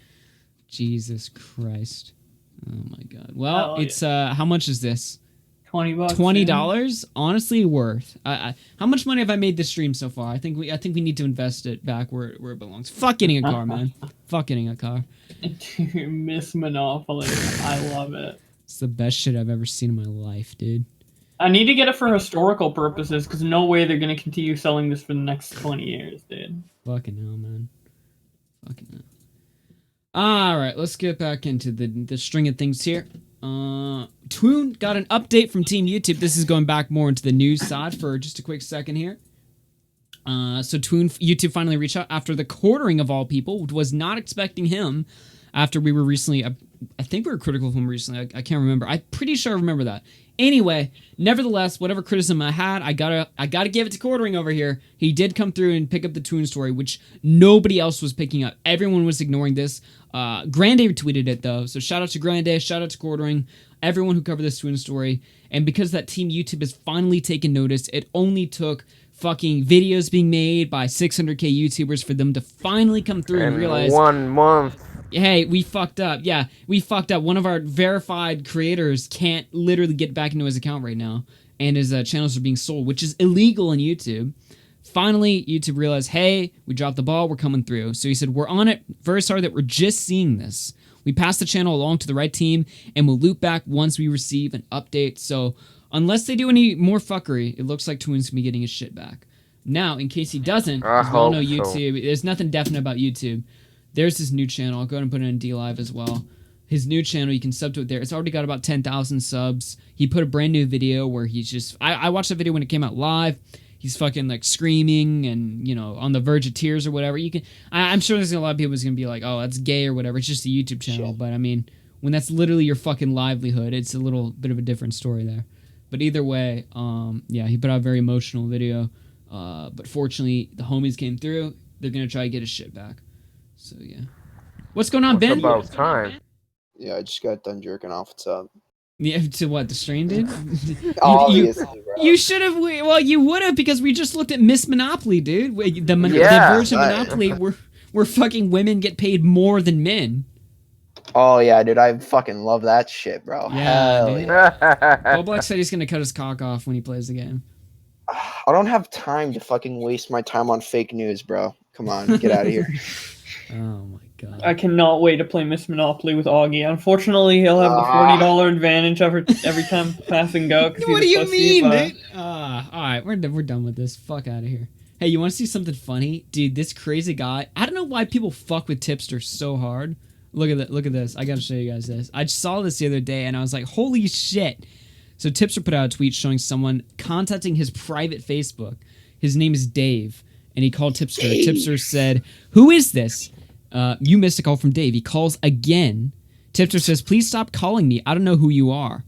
Jesus Christ. Oh my god. Well, it's how much is this? $20. $20? Honestly worth. How much money have I made this stream so far? I think we need to invest it back where it belongs. Fuck getting a car, man. Fuck getting a car. Miss Monopoly. I love it. It's the best shit I've ever seen in my life, dude. I need to get it for historical purposes, because no way they're going to continue selling this for the next 20 years, dude. Fucking hell, man. Fucking hell. Alright, let's get back into the string of things here. Toon got an update from Team YouTube. This is going back more into the news side for just a quick second here. So Toon, YouTube finally reached out after the quartering of all people. Was not expecting him after we were recently, I think we were critical of him recently. I can't remember. I'm pretty sure I remember that. Anyway, nevertheless, whatever criticism I had, I gotta give it to quartering over here. He did come through and pick up the Toon story, which nobody else was picking up. Everyone was ignoring this. Grande tweeted it though, so shout out to Grande, shout out to quartering, everyone who covered this Toon story. And because that Team YouTube has finally taken notice, it only took fucking videos being made by 600k YouTubers for them to finally come through and realize 1 month. Hey, we fucked up. Yeah, we fucked up. One of our verified creators can't literally get back into his account right now, and his channels are being sold, which is illegal on YouTube. Finally, YouTube realized, hey, we dropped the ball, we're coming through. So he said, we're on it. Very sorry that we're just seeing this. We passed the channel along to the right team, and we'll loop back once we receive an update. So unless they do any more fuckery, it looks like Twin's gonna be getting his shit back. Now, in case he doesn't, because we all know YouTube, there's nothing definite about YouTube. There's his new channel. I'll go ahead and put it in DLive as well. His new channel, you can sub to it there. It's already got about 10,000 subs. He put a brand new video where he's just... I watched that video when it came out live. He's fucking like screaming and, you know, on the verge of tears or whatever. You can... I'm sure there's a lot of people who's going to be like, oh, that's gay or whatever. It's just a YouTube channel. Shit. But I mean, when that's literally your fucking livelihood, it's a little bit of a different story there. But either way, yeah, he put out a very emotional video. But fortunately, the homies came through. They're going to try to get his shit back. So, yeah. What's going on, Ben? About time. Yeah, I just got done jerking off. What's up? Yeah, to what? The stream, dude? Obviously, bro. You should have. Well, you would have, because we just looked at Miss Monopoly, dude. The version of Monopoly where fucking women get paid more than men. Oh yeah, dude, I fucking love that shit, bro. Yeah, dude. Bowblax said he's gonna cut his cock off when he plays the game. I don't have time to fucking waste my time on fake news, bro. Come on, get out of here. Oh my god. I cannot wait to play Miss Monopoly with Augie. Unfortunately, he'll have the $40 advantage every time pass and go. What do you mean, dude? Alright, we're done with this. Fuck out of here. Hey, you want to see something funny? Dude, this crazy guy. I don't know why people fuck with Tipster so hard. Look at that. Look at this. I gotta show you guys this. I saw this the other day and I was like, holy shit. So Tipster put out a tweet showing someone contacting his private Facebook. His name is Dave. And he called Tipster. Tipster said, who is this? You missed a call from Dave. He calls again. Tipster says, please stop calling me. I don't know who you are.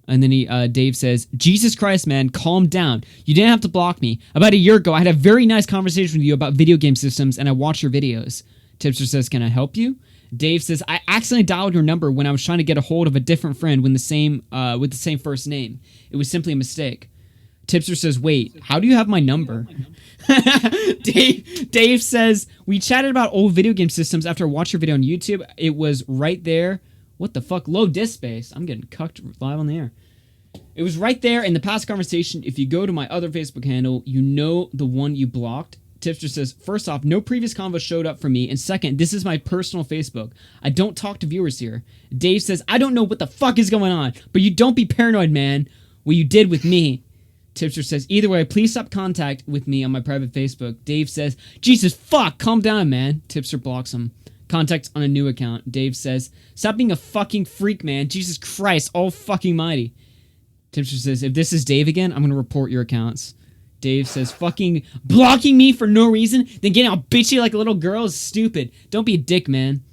And then Dave says, Jesus Christ, man, calm down. You didn't have to block me. About a year ago, I had a very nice conversation with you about video game systems, and I watch your videos. Tipster says, can I help you? Dave says, I accidentally dialed your number when I was trying to get a hold of a different friend with the same first name. It was simply a mistake. Tipster says, wait, how do you have my number? Dave says, we chatted about old video game systems after I watched your video on YouTube. It was right there. What the fuck? Low disk space. I'm getting cucked live on the air. It was right there in the past conversation. If you go to my other Facebook handle, you know the one you blocked. Tipster says, first off, no previous convo showed up for me. And second, this is my personal Facebook. I don't talk to viewers here. Dave says, I don't know what the fuck is going on, but you don't be paranoid, man. What you did with me. Tipster says, either way, please stop contact with me on my private Facebook. Dave says, Jesus, fuck, calm down, man. Tipster blocks him. Contact on a new account. Dave says, stop being a fucking freak, man. Jesus Christ, all fucking mighty. Tipster says, if this is Dave again, I'm going to report your accounts. Dave says, fucking blocking me for no reason, then getting all bitchy like a little girl is stupid. Don't be a dick, man.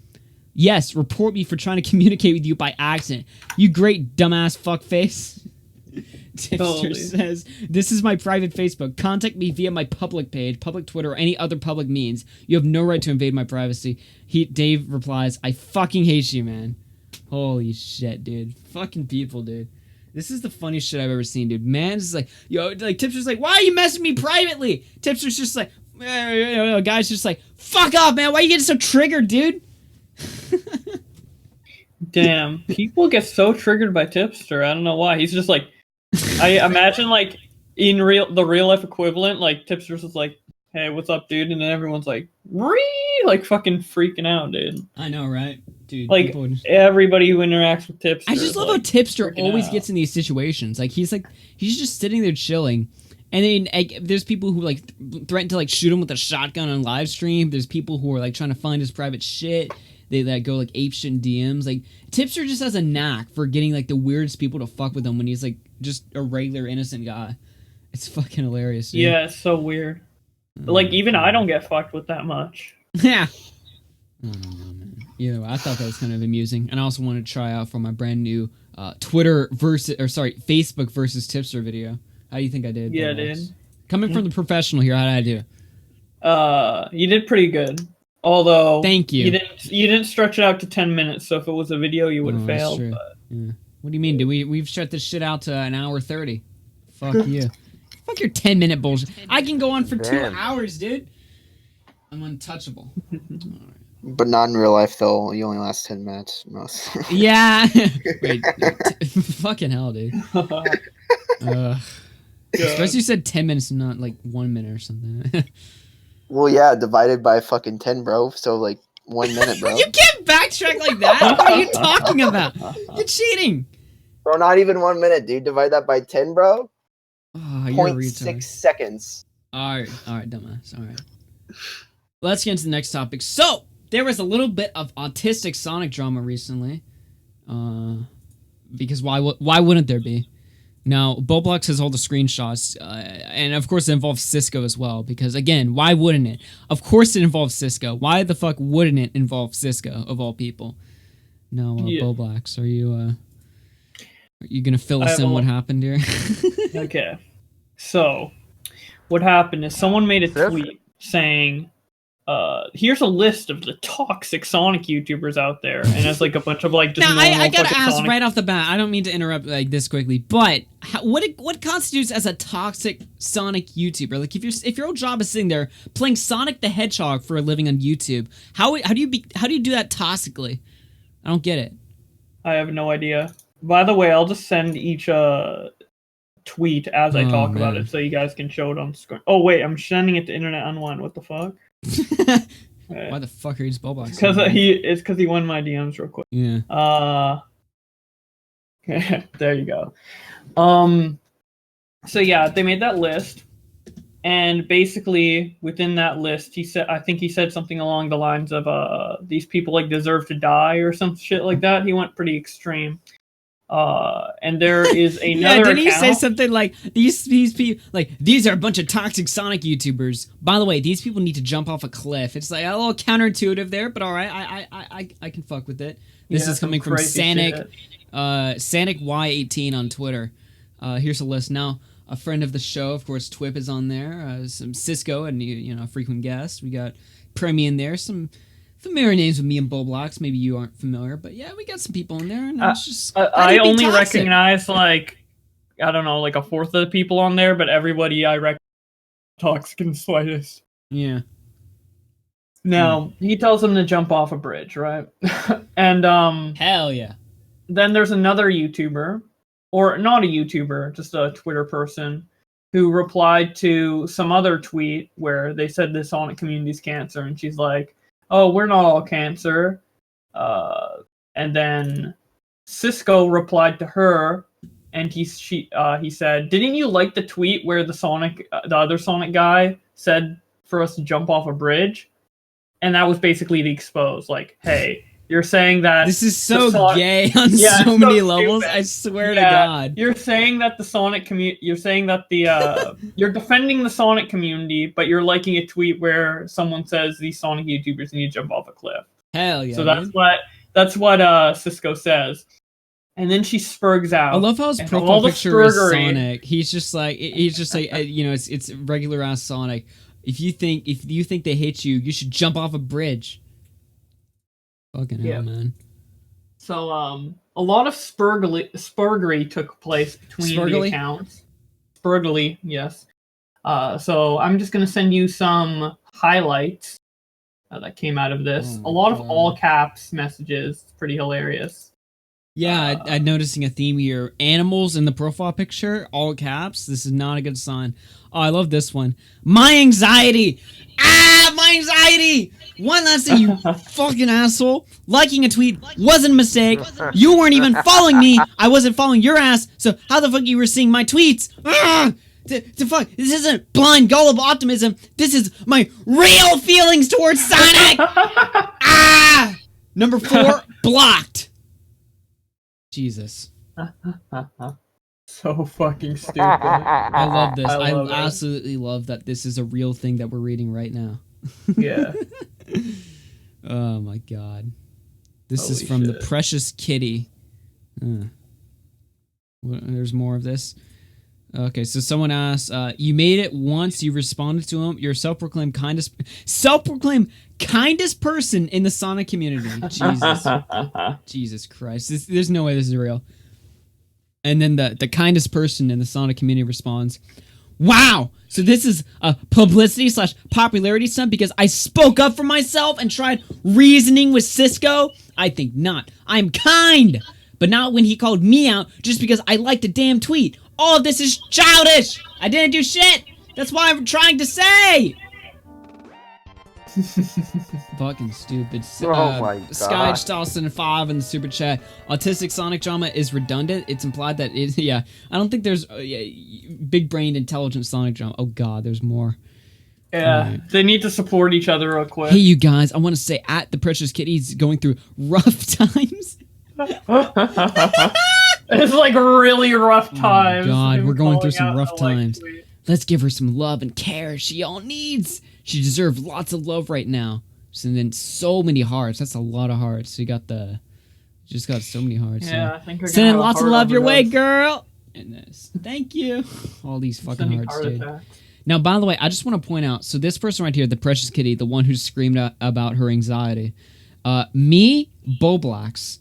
Yes, report me for trying to communicate with you by accident. You great dumbass fuckface. Tipster says, this is my private Facebook. Contact me via my public page, public Twitter, or any other public means. You have no right to invade my privacy. Dave replies, I fucking hate you, man. Holy shit, dude. Fucking people, dude. This is the funniest shit I've ever seen, dude. Man's just like, yo, like Tipster's like, why are you messing me privately? Tipster's just like, guy's just like, fuck off, man. Why are you getting so triggered, dude? Damn, people get so triggered by Tipster. I don't know why. He's just like, I imagine like in the real life equivalent, like Tipster's just like, hey, what's up, dude? And then everyone's like, like fucking freaking out, dude. I know, right? Dude, like everybody who interacts with Tipster. I just love how Tipster always gets in these situations. Like he's just sitting there chilling, and then like, there's people who like threaten to like shoot him with a shotgun on live stream. There's people who are like trying to find his private shit. They like go like apeshit in DMs. Like Tipster just has a knack for getting like the weirdest people to fuck with him when he's like just a regular innocent guy. It's fucking hilarious, dude. Yeah, it's so weird. Like even I don't get fucked with that much. Yeah. Either way, I thought that was kind of amusing, and I also wanted to try out for my brand new Facebook versus Tipster video. How do you think I did? Yeah, dude. Coming from the professional here, how did I do? You did pretty good. Although, thank you. You didn't stretch it out to 10 minutes. So if it was a video, you would have failed. But... Yeah. What do you mean? We've shut this shit out to an hour 30? Fuck you. Fuck your 10-minute bullshit. I can go on for 2 hours, dude. I'm untouchable. But not in real life, though. You only last 10 minutes most. Yeah. Wait. Fucking hell, dude. Especially you said 10 minutes, not like 1 minute or something. Well, yeah, divided by fucking 10, bro. So like 1 minute, bro. You can't backtrack like that. What are you talking about? You're cheating. Bro, not even 1 minute, dude. Divide that by 10, bro. Oh, you're 0.6 seconds. All right, dumbass. All right. Let's get into the next topic. So, there was a little bit of autistic Sonic drama recently. Because why wouldn't there be? Now, Bowblax has all the screenshots, and of course it involves Cisco as well, because again, why wouldn't it? Of course it involves Cisco. Why the fuck wouldn't it involve Cisco, of all people? No, Bowblax, are you gonna fill us in what happened here? Okay. So, what happened is someone made a tweet saying, here's a list of the toxic Sonic YouTubers out there, and it's like a bunch of like just now I gotta ask Sonic... right off the bat. I don't mean to interrupt like this quickly, but what constitutes as a toxic Sonic YouTuber? Like if your whole job is sitting there playing Sonic the Hedgehog for a living on YouTube, how do you do that toxically? I don't get it. I have no idea. By the way, I'll just send each tweet as I talk about it, so you guys can show it on screen. Oh wait, I'm sending it to Internet Unwind. What the fuck? Why the fuck are you Bowblax? Because he won my DMs real quick. Yeah. There you go. So yeah, they made that list, and basically within that list, I think he said something along the lines of these people like deserve to die or some shit like that. He went pretty extreme. And there is another yeah, didn't he account. say something like these people like these are a bunch of toxic Sonic YouTubers? By the way, these people need to jump off a cliff. It's like a little counterintuitive there, but all right, I can fuck with it. This is coming from Sanic Y18 on Twitter. Here's a list now. A friend of the show, of course, Twip is on there. Some Cisco and a frequent guest. We got Premi in there. Some familiar names with me and Bowblax. Maybe you aren't familiar, but yeah, we got some people in there. And it's just I only recognize like I don't know, like a fourth of the people on there, but everybody I recognize toxic in the slightest. Yeah. Now he tells them to jump off a bridge, right? And hell yeah. Then there's another YouTuber, or not a YouTuber, just a Twitter person, who replied to some other tweet where they said the Sonic community's cancer, and she's like, oh, we're not all cancer. And then Cisco replied to her, and he said, didn't you like the tweet where the other Sonic guy said for us to jump off a bridge? And that was basically the expose. Like, hey, you're saying that this is so gay on so many levels. I swear to God. You're saying that the Sonic community. You're saying that the you're defending the Sonic community, but you're liking a tweet where someone says these Sonic YouTubers need to jump off a cliff. Hell yeah! So that's what Cisco says, and then she spurgs out. I love how his profile picture is Sonic. He's just like it's regular ass Sonic. If you think they hate you, you should jump off a bridge. Fucking hell, man. So a lot of spurgery took place between the accounts. Spurgery, yes. So I'm just gonna send you some highlights that came out of this. A lot of all caps messages. It's pretty hilarious. Yeah, I'm noticing a theme here. Animals in the profile picture, all caps. This is not a good sign. Oh, I love this one. My anxiety. My anxiety. One last thing, you fucking asshole. Liking a tweet wasn't a mistake. You weren't even following me. I wasn't following your ass. So how the fuck you were seeing my tweets? To fuck. This isn't blind, gullible optimism. This is my real feelings towards Sonic. Number 4, blocked. Jesus. So fucking stupid. I love this. I love absolutely love that this is a real thing that we're reading right now. Yeah. Oh my god. This Holy is from shit. the Precious Kitty. There's more of this. Okay, so someone asks, you made it once, you responded to him, you're self-proclaimed kindest person in the Sonic community. Jesus. Jesus Christ. There's no way this is real. And then the kindest person in the Sonic community responds, wow, so this is a publicity/popularity stunt because I spoke up for myself and tried reasoning with Cisco? I think not. I'm kind, but not when he called me out just because I liked a damn tweet. All of this is childish. I didn't do shit. That's why I'm trying to say. Fucking stupid. Oh my god. Sky Stalson 5 in the super chat. Autistic Sonic drama is redundant. It's implied that it. Yeah, I don't think there's big-brained, intelligent Sonic drama. Oh god, there's more. Yeah, they need to support each other real quick. Hey, you guys, I want to say at the Precious Kitty's going through rough times. It's like really rough times. Oh god, we're going through some rough times. Let's give her some love and care she all needs. She deserves lots of love right now. And then so many hearts. That's a lot of hearts. You just got so many hearts. Yeah, I think we're gonna sending have lots of heart love your way, overdose. girl. And this. Thank you. All these fucking Sending hearts, heart dude. attacks. Now, by the way, I just want to point out. So this person right here, the Precious Kitty, the one who screamed about her anxiety. Me, Bowblax,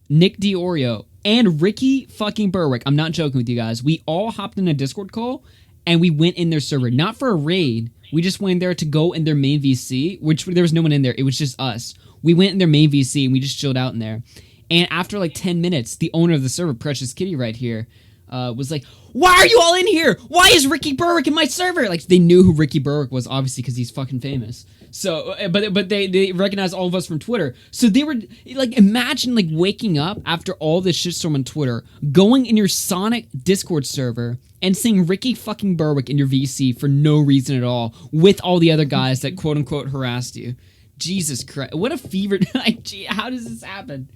Nick Diorio, and Ricky fucking Berwick. I'm not joking with you guys. We all hopped in a Discord call and we went in their server, not for a raid. We just went in there to go in their main VC, which there was no one in there. It was just us. We went in their main VC and we just chilled out in there. And after like 10 minutes, the owner of the server, Precious Kitty right here, was like, why are you all in here? Why is Ricky Berwick in my server? Like, they knew who Ricky Berwick was, obviously, because he's fucking famous. So, but they recognized all of us from Twitter. So they were, like, imagine, like, waking up after all this shitstorm on Twitter, going in your Sonic Discord server, and seeing Ricky fucking Berwick in your VC for no reason at all, with all the other guys that quote-unquote harassed you. Jesus Christ. What a fever. Like, gee, how does this happen?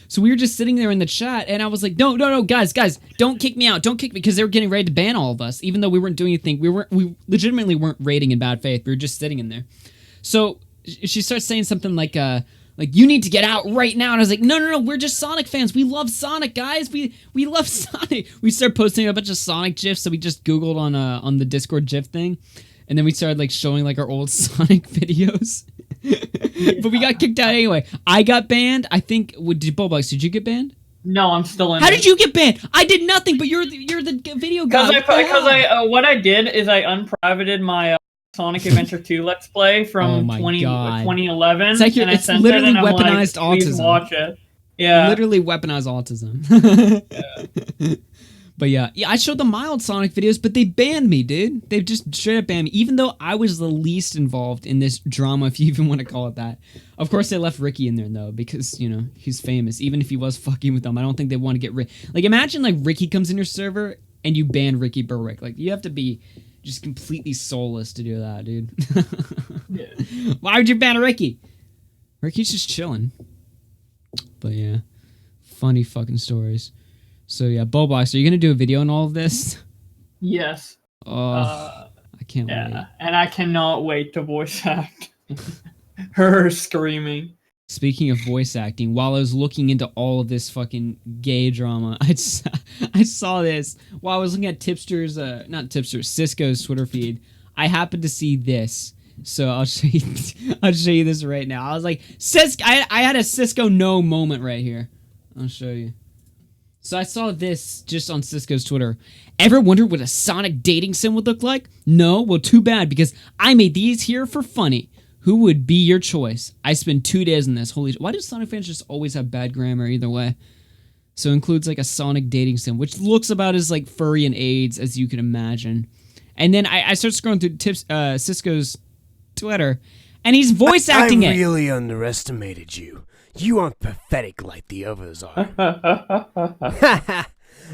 So we were just sitting there in the chat, and I was like, no, guys, don't kick me out. Don't kick me, because they were getting ready to ban all of us, even though we weren't doing anything. We legitimately weren't raiding in bad faith. We were just sitting in there. So she starts saying something like, you need to get out right now. And I was like, no, we're just Sonic fans. We love Sonic, guys. We love Sonic. We started posting a bunch of Sonic GIFs, so we just Googled on the Discord GIF thing. And then we started, like, showing, like, our old Sonic videos. But we got kicked out anyway. I got banned. I think, Bowblax, did you get banned? No, I'm still in. How did you get banned? I did nothing, but you're the video guy. What I did is I unprivated my Sonic Adventure 2 Let's Play from 2011. It's like it's literally weaponized autism. Please watch it. Yeah. Literally weaponized autism. Yeah. But yeah, I showed the mild Sonic videos, but they banned me, dude. They just straight up banned me, even though I was the least involved in this drama, if you even want to call it that. Of course, they left Ricky in there, though, because, you know, he's famous. Even if he was fucking with them, I don't think they want to get rid. Like, imagine, like, Ricky comes in your server, and you ban Ricky Berwick. Like, you have to be just completely soulless to do that, dude. Yeah. Why would you ban Ricky? Ricky's just chilling. But yeah, funny fucking stories. So yeah, Bowblax, are you gonna do a video on all of this? Yes. Oh, I can't wait. And I cannot wait to voice act her screaming. Speaking of voice acting, while I was looking into all of this fucking gay drama, I saw this while I was looking at Cisco's Twitter feed. I happened to see this. So I'll show you this right now. I was like, Cisco, I had a Cisco no moment right here. I'll show you. So I saw this just on Cisco's Twitter. Ever wondered what a Sonic dating sim would look like? No? Well, too bad, because I made these here for funny. Who would be your choice? I spent 2 days in this. Holy... Why do Sonic fans just always have bad grammar either way? So it includes like a Sonic dating sim, which looks about as like furry and AIDS as you can imagine. And then I started scrolling through Cisco's Twitter, and he's voice acting it. I really underestimated you. You aren't pathetic like the others are.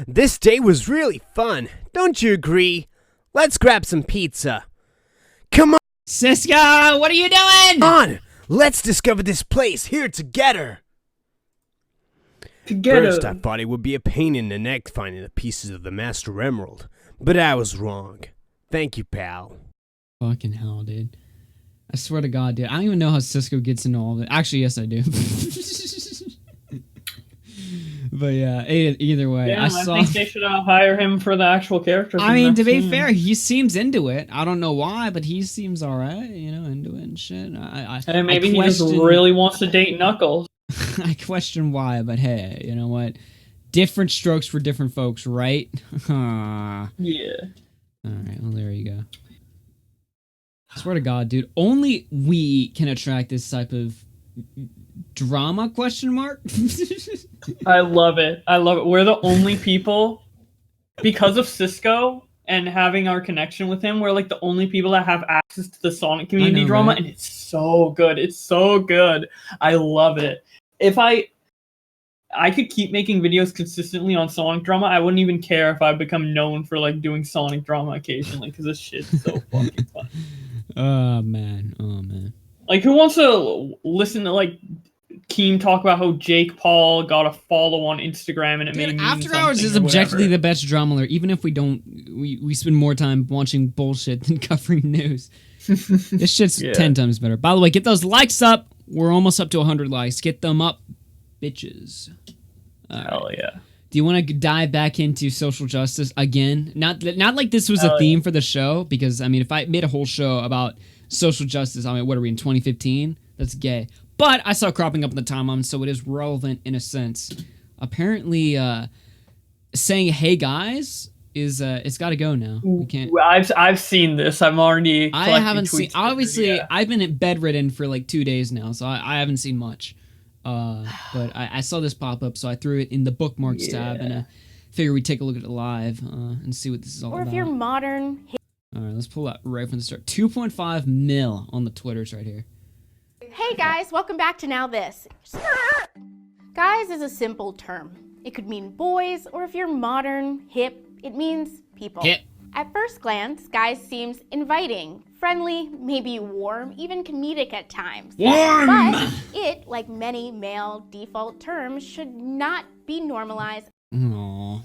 This day was really fun. Don't you agree? Let's grab some pizza. Come on. Cisco, what are you doing? On. Let's discover this place here together. First, I thought it would be a pain in the neck finding the pieces of the Master Emerald, but I was wrong. Thank you, pal. Fucking hell, dude. I swear to God, dude. I don't even know how Cisco gets into all of it. Actually, yes, I do. But yeah, either way, I think they should hire him for the actual character. I mean, to be fair, he seems into it. I don't know why, but he seems alright, you know, into it and shit. And maybe he just really wants to date Knuckles. I question why, but hey, you know what? Different strokes for different folks, right? Yeah. Alright, well, there you go. I swear to God, dude, only we can attract this type of drama, question mark? I love it. I love it. We're the only people, because of Cisco and having our connection with him, we're like the only people that have access to the Sonic community drama, right? And it's so good. It's so good. I love it. If I could keep making videos consistently on Sonic drama, I wouldn't even care if I become known for like doing Sonic drama occasionally, because this shit's so fucking fun. Oh man. Like, who wants to listen to like Keem talk about how Jake Paul got a follow on Instagram and it made After Hours is objectively the best drama alert, even if we don't we spend more time watching bullshit than covering news. This shit's 10 times better. By the way, get those likes up. We're almost up to 100 likes. Get them up, bitches. Hell yeah. Do you want to dive back into social justice again? Not like this was a theme for the show, because I mean, if I made a whole show about social justice, I mean, what are we in 2015? That's gay. But I saw it cropping up in the timeline, so it is relevant in a sense. Apparently, saying "Hey guys" is it's got to go now. We can't. I've seen this. I'm already. I haven't seen. Obviously, I've been bedridden for like 2 days now, so I haven't seen much. But I saw this pop up, so I threw it in the bookmarks tab, and I figured we'd take a look at it live and see what this is all about. Or if you're modern. All right, let's pull that right from the start. 2.5 mil on the Twitters right here. Hey guys, welcome back to Now This. Guys is a simple term. It could mean boys, or if you're modern, hip, it means people. Hip. At first glance, guys seems inviting, friendly, maybe warm, even comedic at times. Warm! But it, like many male default terms, should not be normalized. Aww.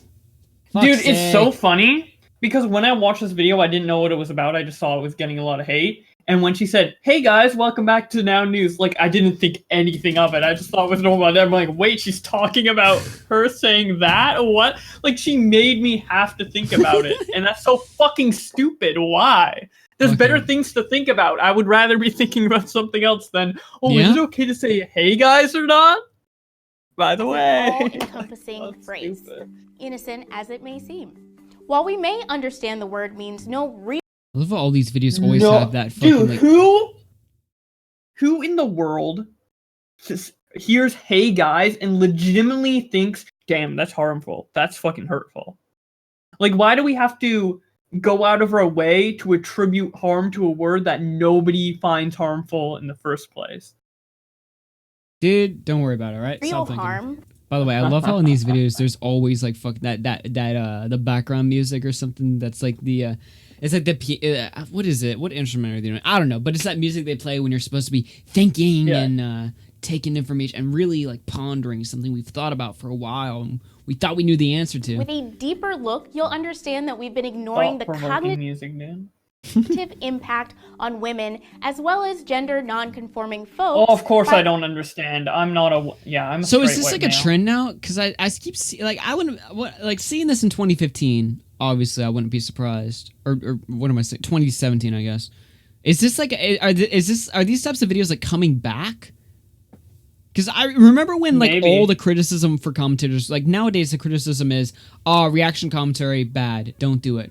Dude, it's so funny, because when I watched this video, I didn't know what it was about. I just saw it was getting a lot of hate. And when she said, "Hey guys, welcome back to Now News," like, I didn't think anything of it. I just thought it was normal. And I'm like, wait, she's talking about her saying that? What? Like, she made me have to think about it. And that's so fucking stupid. Why? There's better things to think about. I would rather be thinking about something else than, is it okay to say "hey guys" or not? By the way. All-encompassing phrase. Innocent as it may seem. While we may understand the word means no real. I love how all these videos always have that fucking, dude, who in the world just hears "hey guys" and legitimately thinks, damn, that's harmful. That's fucking hurtful. Like, why do we have to go out of our way to attribute harm to a word that nobody finds harmful in the first place? Dude, don't worry about it, right? Real harm. By the way, I love how in these videos there's always like the background music or something that's like the it's like the what is it? What instrument are they doing? I don't know, but it's that music they play when you're supposed to be thinking and taking information and really like pondering something we've thought about for a while and we thought we knew the answer to. With a deeper look, you'll understand that we've been ignoring the cognitive music, man. impact on women as well as gender non-conforming folks. Oh, of course I don't understand. I'm not a I'm. So is this like a trend now? Because I keep like I wouldn't like seeing this in 2015. Obviously, I wouldn't be surprised. Or what am I saying? 2017, I guess. Is this like are these types of videos like coming back? Because I remember when like Maybe. all the criticism for commentators, like nowadays the criticism is, oh, reaction commentary, bad, don't do it.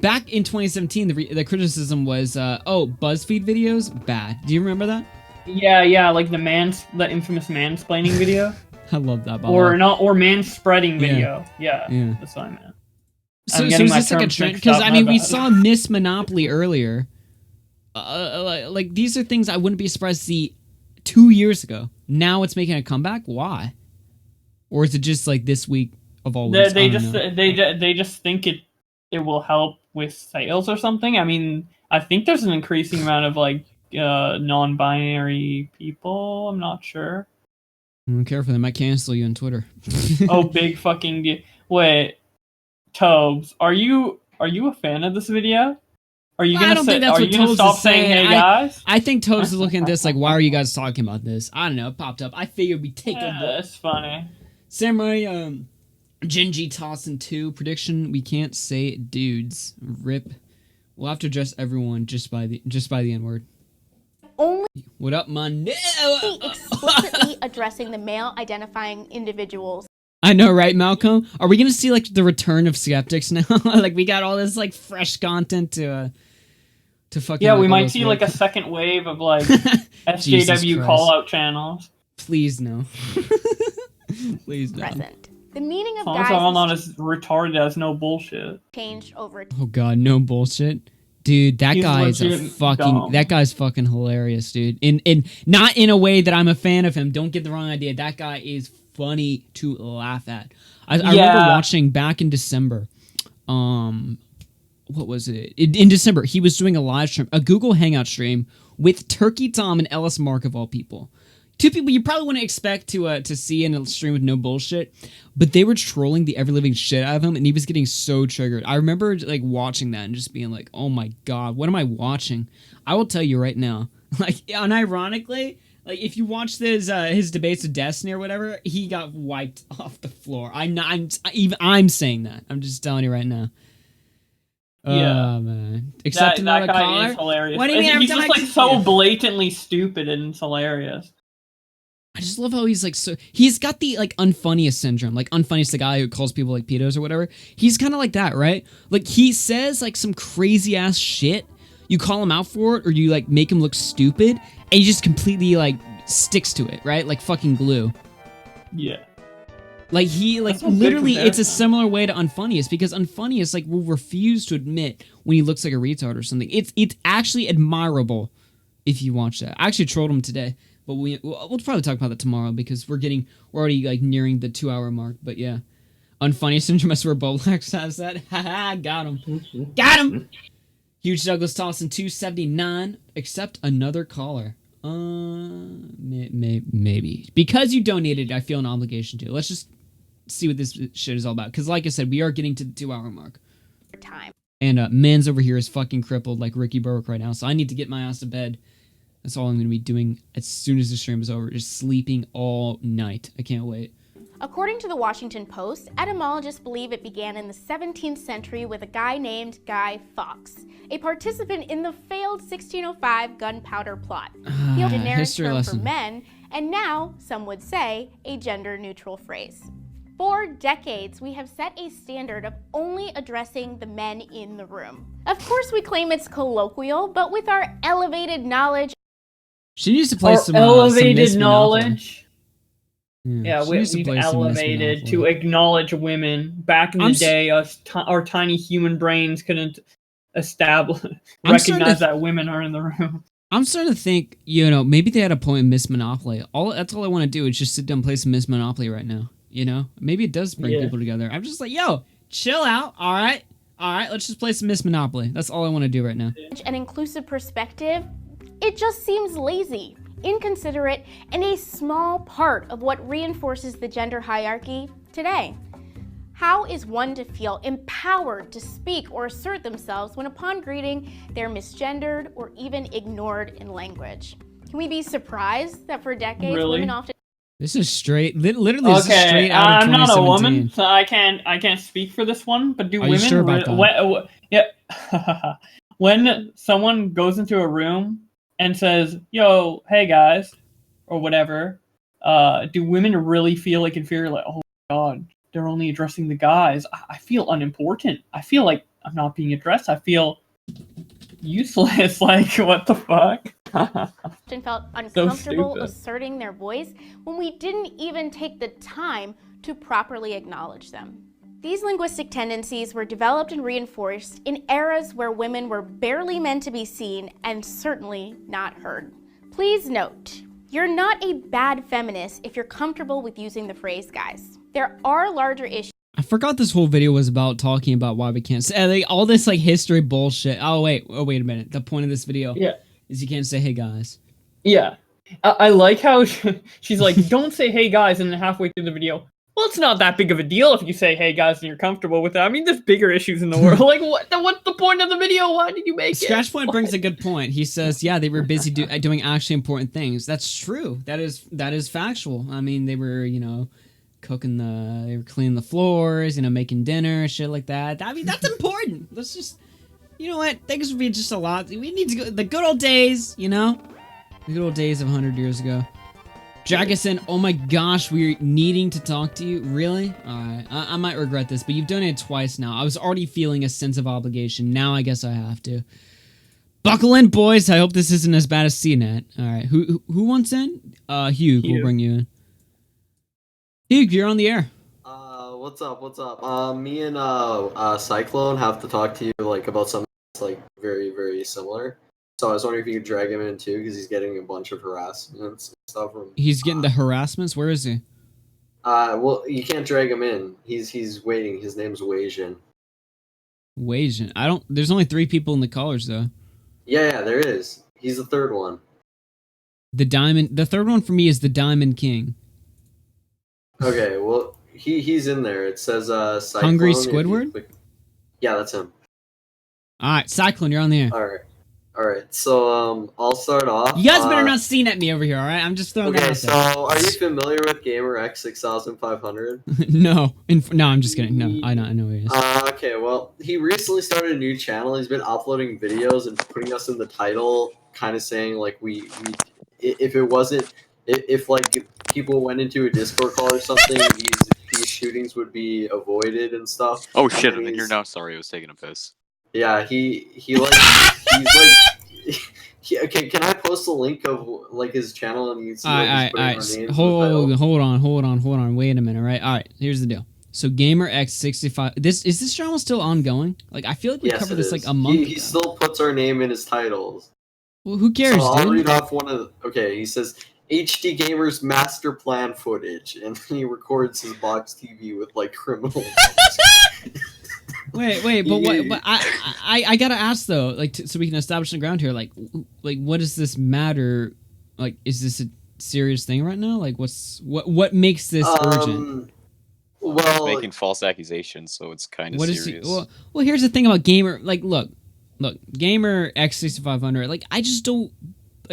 Back in 2017, the criticism was, oh, BuzzFeed videos, bad. Do you remember that? Yeah, like the infamous mansplaining video. I love that. Or manspreading video. Yeah, that's what I meant. So is this like a trend? Because I mean, we saw Miss Monopoly earlier. Like these are things I wouldn't be surprised to see 2 years ago. Now it's making a comeback. Why? Or is it just like this week of all weeks? They just think it will help with sales or something. I mean, I think there's an increasing amount of like non-binary people. I'm not sure. Careful, they might cancel you on Twitter. Oh, big fucking deal. Wait, Tobes, are you a fan of this video? Are you gonna stop saying hey guys? I think Tobes is looking at this like, why are you guys talking about this? I don't know, it popped up. I figured we'd take a look. That's funny. Samurai Genji tossing 2 prediction. We can't say dudes. Rip. We'll have to address everyone just by the N-word. Only what up, man? explicitly addressing the male identifying individuals. I know, right, Malcolm? Are we gonna see like the return of skeptics now? Like we got all this like fresh content to fucking. Yeah, we might see like a second wave of like SJW call out channels. Please no. Please no. Present. The meaning of guys. I'm not as retarded as no bullshit. Changed over. Oh god, no bullshit. Dude, that guy's fucking hilarious, dude. In not in a way that I'm a fan of him. Don't get the wrong idea. That guy is funny to laugh at. I remember watching back in December. What was it? In December, he was doing a live stream, a Google Hangout stream with Turkey Tom and Ellis Mark of all people. 2 people you probably wouldn't expect to see in a stream with no bullshit, but they were trolling the ever living shit out of him, and he was getting so triggered. I remember like watching that and just being like, "Oh my god, what am I watching?" I will tell you right now, like unironically, like if you watch his debates with Destiny or whatever, he got wiped off the floor. I'm saying that. I'm just telling you right now. Yeah, oh, man. Except that guy caller? is hilarious. What do you mean? He's just like so blatantly stupid and it's hilarious. I just love how he's like he's got the like unfunniest syndrome. Like unfunniest the guy who calls people like pedos or whatever. He's kind of like that, right? Like he says like some crazy ass shit. You call him out for it or you like make him look stupid and he just completely like sticks to it, right? Like fucking glue. Yeah. Like he like literally it's a similar way to Unfunniest because Unfunniest like will refuse to admit when he looks like a retard or something. It's actually admirable if you watch that. I actually trolled him today. But we'll probably talk about that tomorrow because we're already like nearing the 2-hour mark. But yeah, Unfunny syndrome. I swear, Bowblax has that. Haha, got him, got him. Huge Douglas tossing 279. Accept another caller. Maybe because you donated, I feel an obligation to. Let's just see what this shit is all about. Because like I said, we are getting to the 2-hour mark. Time. And Mans over here is fucking crippled like Ricky Burke right now. So I need to get my ass to bed. That's all I'm going to be doing as soon as the stream is over. Just sleeping all night. I can't wait. According to the Washington Post, etymologists believe it began in the 17th century with a guy named Guy Fawkes, a participant in the failed 1605 gunpowder plot. He a generic term for men, and now, some would say, a gender-neutral phrase. For decades, we have set a standard of only addressing the men in the room. Of course, we claim it's colloquial, but with our elevated knowledge. She needs to play some elevated some knowledge. Yeah, we've elevated to acknowledge women. Back in the day, our tiny human brains couldn't recognize that women are in the room. I'm starting to think, maybe they had a point in Miss Monopoly. That's all I want to do is just sit down and play some Miss Monopoly right now. Maybe it does bring people together. I'm just like, yo, chill out. All right, let's just play some Miss Monopoly. That's all I want to do right now. An inclusive perspective, it just seems lazy, inconsiderate, and a small part of what reinforces the gender hierarchy today. How is one to feel empowered to speak or assert themselves when upon greeting, they're misgendered or even ignored in language? Can we be surprised that for decades, women often... This is literally this is straight out of 2017. I'm not a woman, so I can't speak for this one, but do women... Sure about that? When someone goes into a room and says, yo, hey guys, or whatever, do women really feel like inferior? Like, oh my god, they're only addressing the guys. I feel unimportant. I feel like I'm not being addressed. I feel useless. Like, what the fuck? Often felt uncomfortable asserting their voice when we didn't even take the time to properly acknowledge them. These linguistic tendencies were developed and reinforced in eras where women were barely meant to be seen and certainly not heard. Please note, you're not a bad feminist if you're comfortable with using the phrase guys. There are larger issues. I forgot this whole video was about talking about why we can't say all this like history bullshit. Oh wait a minute. The point of this video is you can't say hey guys. Yeah. I like how she's like, don't say hey guys, and then halfway through the video, well, it's not that big of a deal if you say hey guys and you're comfortable with it. I mean, there's bigger issues in the world. Like, what's the point of the video? Why did you make it? Scratchpoint brings a good point. He says, yeah, they were busy doing actually important things. That's true. That is factual. I mean, they were, they were cleaning the floors, making dinner, shit like that. I mean, that's important. Let's just, you know what? Things would be just a lot. We need to go, the good old days, the good old days of 100 years ago. Jagason, oh my gosh, we're needing to talk to you. Really? Alright, I might regret this, but you've done it twice now. I was already feeling a sense of obligation. Now I guess I have to. Buckle in, boys. I hope this isn't as bad as CNET. Alright, who wants in? Hugh, we'll bring you in. Hugh, you're on the air. What's up? Me and Cyclone have to talk to you about something that's very, very similar. So I was wondering if you could drag him in too, because he's getting a bunch of harassments and stuff from. He's getting the harassments. Where is he? Well, you can't drag him in. He's waiting. His name's Hyojin. Hyojin. There's only 3 people in the callers though. Yeah, there is. He's the third one. The third one for me is the Diamond King. Okay, well he's in there. It says Cyclone. Hungry Squidward? Yeah, that's him. Alright, Cyclone, you're on the air. Alright, so I'll start off. You guys better not CNET me over here, alright? I'm just throwing that out there. So are you familiar with GamerX 6500? No. No, I'm just kidding. No, I know who he is. Okay, well, he recently started a new channel. He's been uploading videos and putting us in the title, kind of saying if people went into a Discord call or something, these shootings would be avoided and stuff. Oh shit, I'm in here now. Sorry, I was taking a piss. Yeah, he's okay, can I post a link of his channel and you can see Alright, hold on. Wait a minute, right? Alright, here's the deal. So GamerX65, is this channel still ongoing? I feel like we covered this a month ago. He still puts our name in his titles. Well, who cares, dude? I'll dude? read off he says HD Gamer's master plan footage, and then he records his box TV with criminal. Wait, but what? But I gotta ask though, so we can establish the ground here. What does this matter? Is this a serious thing right now? What makes this urgent? Well, making false accusations, so it's kind of serious. Well, here's the thing about Gamer. Look, Gamer X6500. I just don't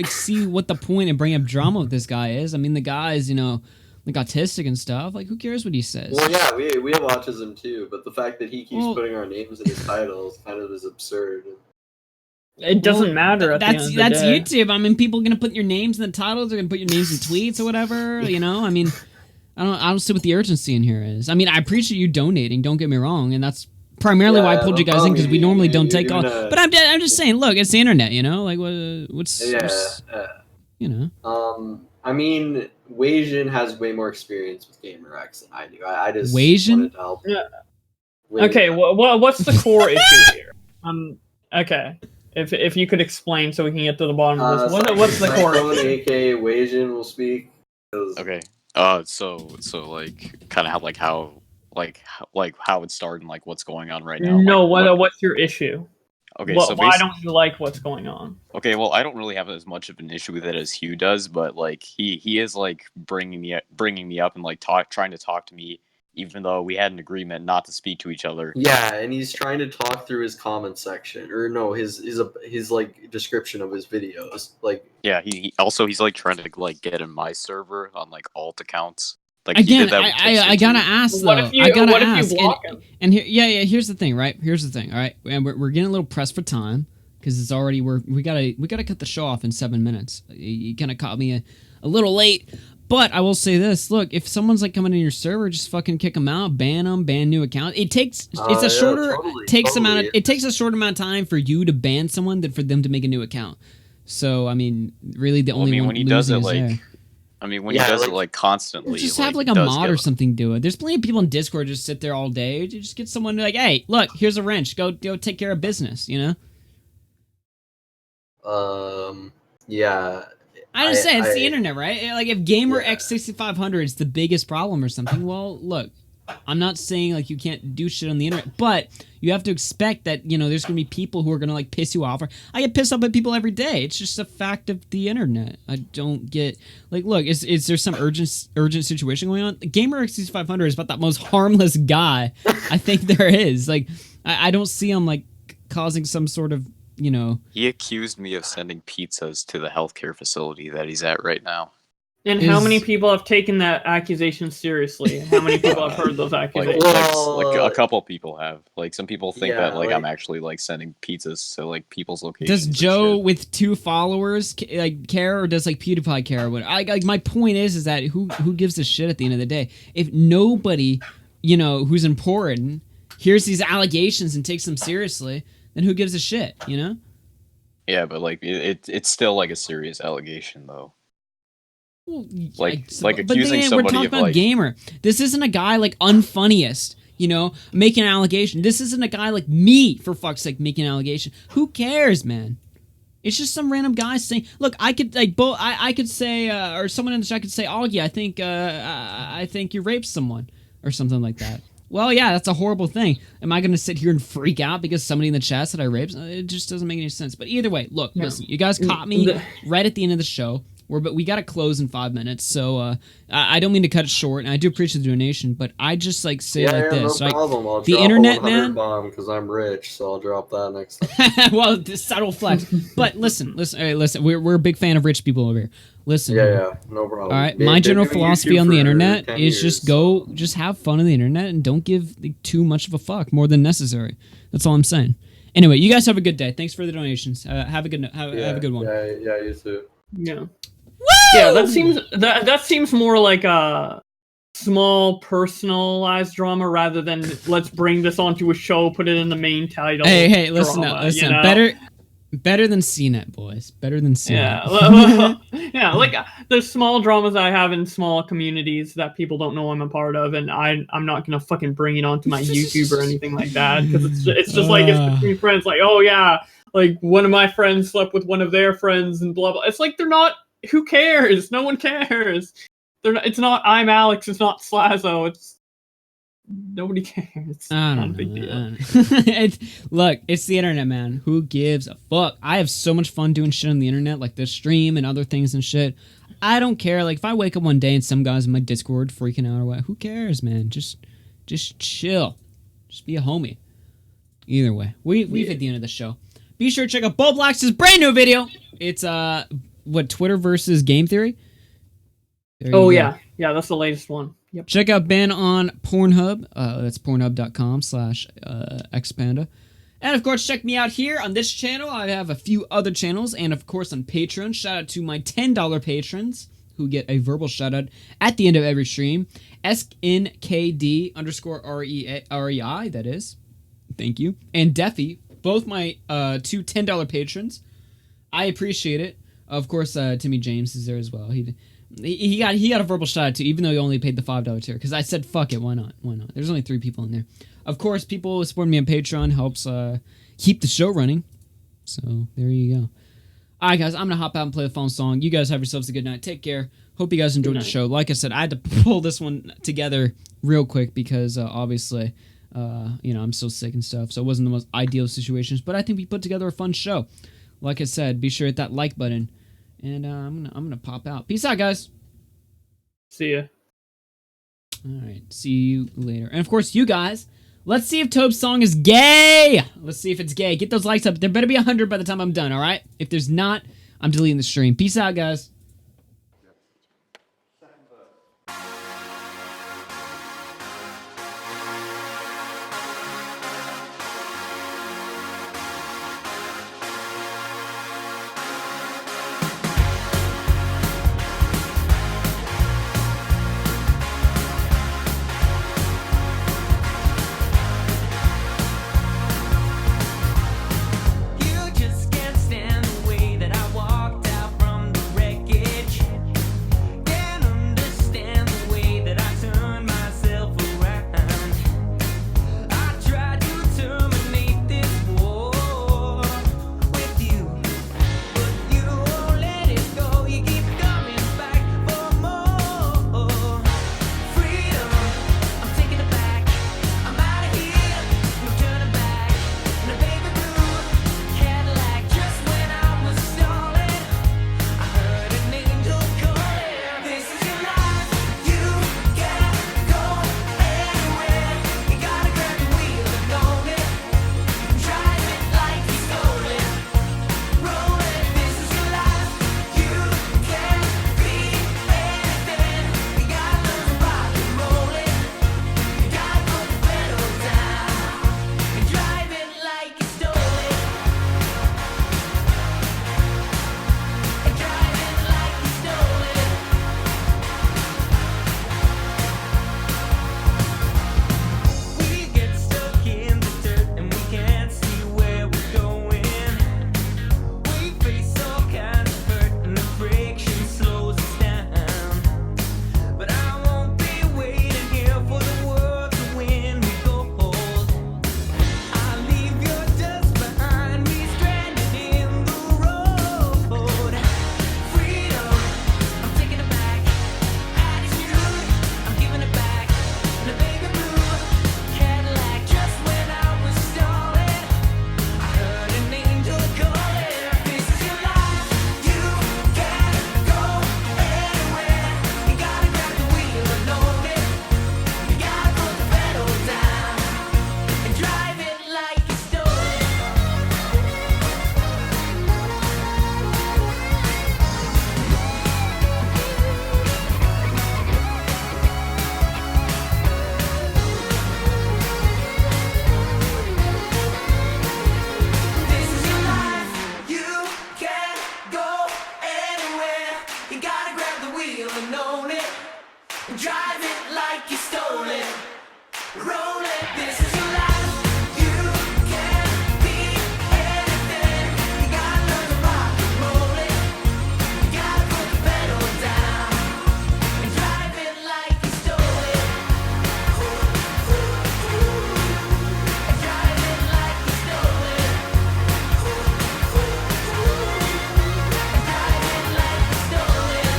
see what the point in bringing up drama with this guy is. I mean, the guy's autistic and stuff. Who cares what he says? Well, yeah, we have autism too, but the fact that he keeps putting our names in his titles kind of is absurd. It doesn't matter. That's YouTube. I mean, people are gonna put your names in the titles. They're gonna put your names in tweets or whatever. I mean, I don't see what the urgency in here is. I mean, I appreciate you donating. Don't get me wrong, and that's primarily why I pulled you guys in, because we normally don't take calls. But I'm just saying, look, it's the internet, what's I mean, Hyojin has way more experience with GamerX than I do. I just Hyojin? wanted to help. Yeah. Okay, what's the core issue here? Okay, if you could explain so we can get to the bottom of this. What's the core issue? AKA Hyojin will speak. Okay. So kind of how it started and what's going on right now. No, what's your issue? Okay, why don't you like what's going on? Okay, well, I don't really have as much of an issue with it as Hugh does, but he is bringing me up and trying to talk to me, even though we had an agreement not to speak to each other. Yeah, and he's trying to talk through his comment section, or no, his description of his videos. Yeah, he's trying to get in my server on alt accounts. Again, I gotta ask though. What if you block him? And here, here's the thing, right? Here's the thing, all right? And we're getting a little pressed for time because it's already we gotta cut the show off in 7 minutes. You kind of caught me a little late. But I will say this: look, if someone's like coming in your server, just fucking kick them out, ban new account. It takes it's a shorter it takes a short amount of time for you to ban someone than for them to make a new account. So I mean, really, the only one when he does it like, there. I mean, when he does it like constantly, Just have like a mod or something do it. There's plenty of people in Discord just sit there all day. You just get someone to like, hey, look, here's a wrench. Go take care of business. You know. Yeah. I understand it's the internet, right? Like if Gamer X6500 is the biggest problem or something, well, look, I'm not saying like you can't do shit on the internet, but you have to expect that, you know, there's gonna be people who are gonna like piss you off. Or I get pissed off at people every day. It's just a fact of the internet. I don't get like, look, is there some urgent situation going on? Gamer X6500 is about the most harmless guy I think there is. Like, I don't see him like causing some sort of, you know. He accused me of sending pizzas to the healthcare facility that he's at right now. And how many people have taken that accusation seriously? How many people have heard those accusations? Like a couple people have. Like some people think that like I'm actually like sending pizzas to like people's locations. Does Joe with 2 followers like care, or does like PewDiePie care? What like my point is that who gives a shit at the end of the day? If nobody, you know, who's important hears these allegations and takes them seriously, then who gives a shit? You know? Yeah, but like it's still like a serious allegation though. Well, like but accusing then somebody we're talking of about like Gamer. This isn't a guy like Unfunniest, you know, making an allegation. This isn't a guy like me, for fuck's sake, making an allegation. Who cares, man? It's just some random guy saying, "Look, I could like I could say, or someone in the chat could say, Augie, I think you raped someone, or something like that." Well, yeah, that's a horrible thing. Am I going to sit here and freak out because somebody in the chat said I raped? It just doesn't make any sense. But either way, look, listen, you guys caught me right at the end of the show. But we got to close in 5 minutes, so I don't mean to cut it short, and I do appreciate the donation, but I just like say this, no like problem. I'll the drop internet, a 100 man. bomb because I'm rich, so I'll drop that next time. Well, this subtle flex. But listen. Hey, listen. We're a big fan of rich people over here. Listen. Yeah, no problem. All right, my general philosophy on the internet is just have fun on the internet and don't give too much of a fuck more than necessary. That's all I'm saying. Anyway, you guys have a good day. Thanks for the donations. Have a good have a good one. Yeah, you too. Yeah. Yeah, that seems more like a small personalized drama rather than let's bring this onto a show, put it in the main title. Hey, listen drama, up, listen. you know? Better than CNET, boys. Better than CNET. Yeah, yeah. Like there's small dramas I have in small communities that people don't know I'm a part of, and I'm not gonna fucking bring it onto my YouTube or anything like that because it's just like it's between friends. Like, oh yeah, like one of my friends slept with one of their friends and blah blah. It's like they're not. Who cares? No one cares. They're not, it's not I'm Alex. It's not Slazo. It's nobody cares. It's not a big deal. Look, it's the internet, man. Who gives a fuck? I have so much fun doing shit on the internet, like this stream and other things and shit. I don't care. Like if I wake up one day and some guys in my Discord freaking out or what, who cares, man? Just chill. Just be a homie. Either way, we've hit the end of the show. Be sure to check out Bowblax's brand new video. It's Twitter versus Game Theory? Oh yeah, that's the latest one. Yep. Check out Ben on Pornhub. That's pornhub.com/ExedPanda. And of course, check me out here on this channel. I have a few other channels, and of course on Patreon. Shout out to my $10 patrons who get a verbal shout out at the end of every stream. SNKD_REI, that is. Thank you. And Defy, both my 2 $10 patrons. I appreciate it. Of course, Timmy James is there as well. He got a verbal shout out too, even though he only paid the $5 tier. Because I said, fuck it, why not? There's only 3 people in there. Of course, people supporting me on Patreon helps keep the show running. So there you go. All right, guys, I'm gonna hop out and play the phone song. You guys have yourselves a good night. Take care. Hope you guys enjoyed the show. Like I said, I had to pull this one together real quick because obviously, I'm so sick and stuff. So it wasn't the most ideal situations, but I think we put together a fun show. Like I said, be sure to hit that like button, and I'm gonna pop out. Peace out, guys. See ya. All right, see you later. And of course, you guys, let's see if Tobe's song is gay. Let's see if it's gay. Get those likes up. There better be 100 by the time I'm done. All right. If there's not, I'm deleting the stream. Peace out, guys. Drive it like you stole it. Roll it, this is your life. You can be anything. You gotta learn to rock and roll it. You gotta put the pedal down and drive it like you stole it. And drive it like you stole it. And drive it like you stole it.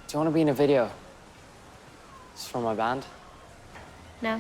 Do you want to be in a video? It's from my band. No.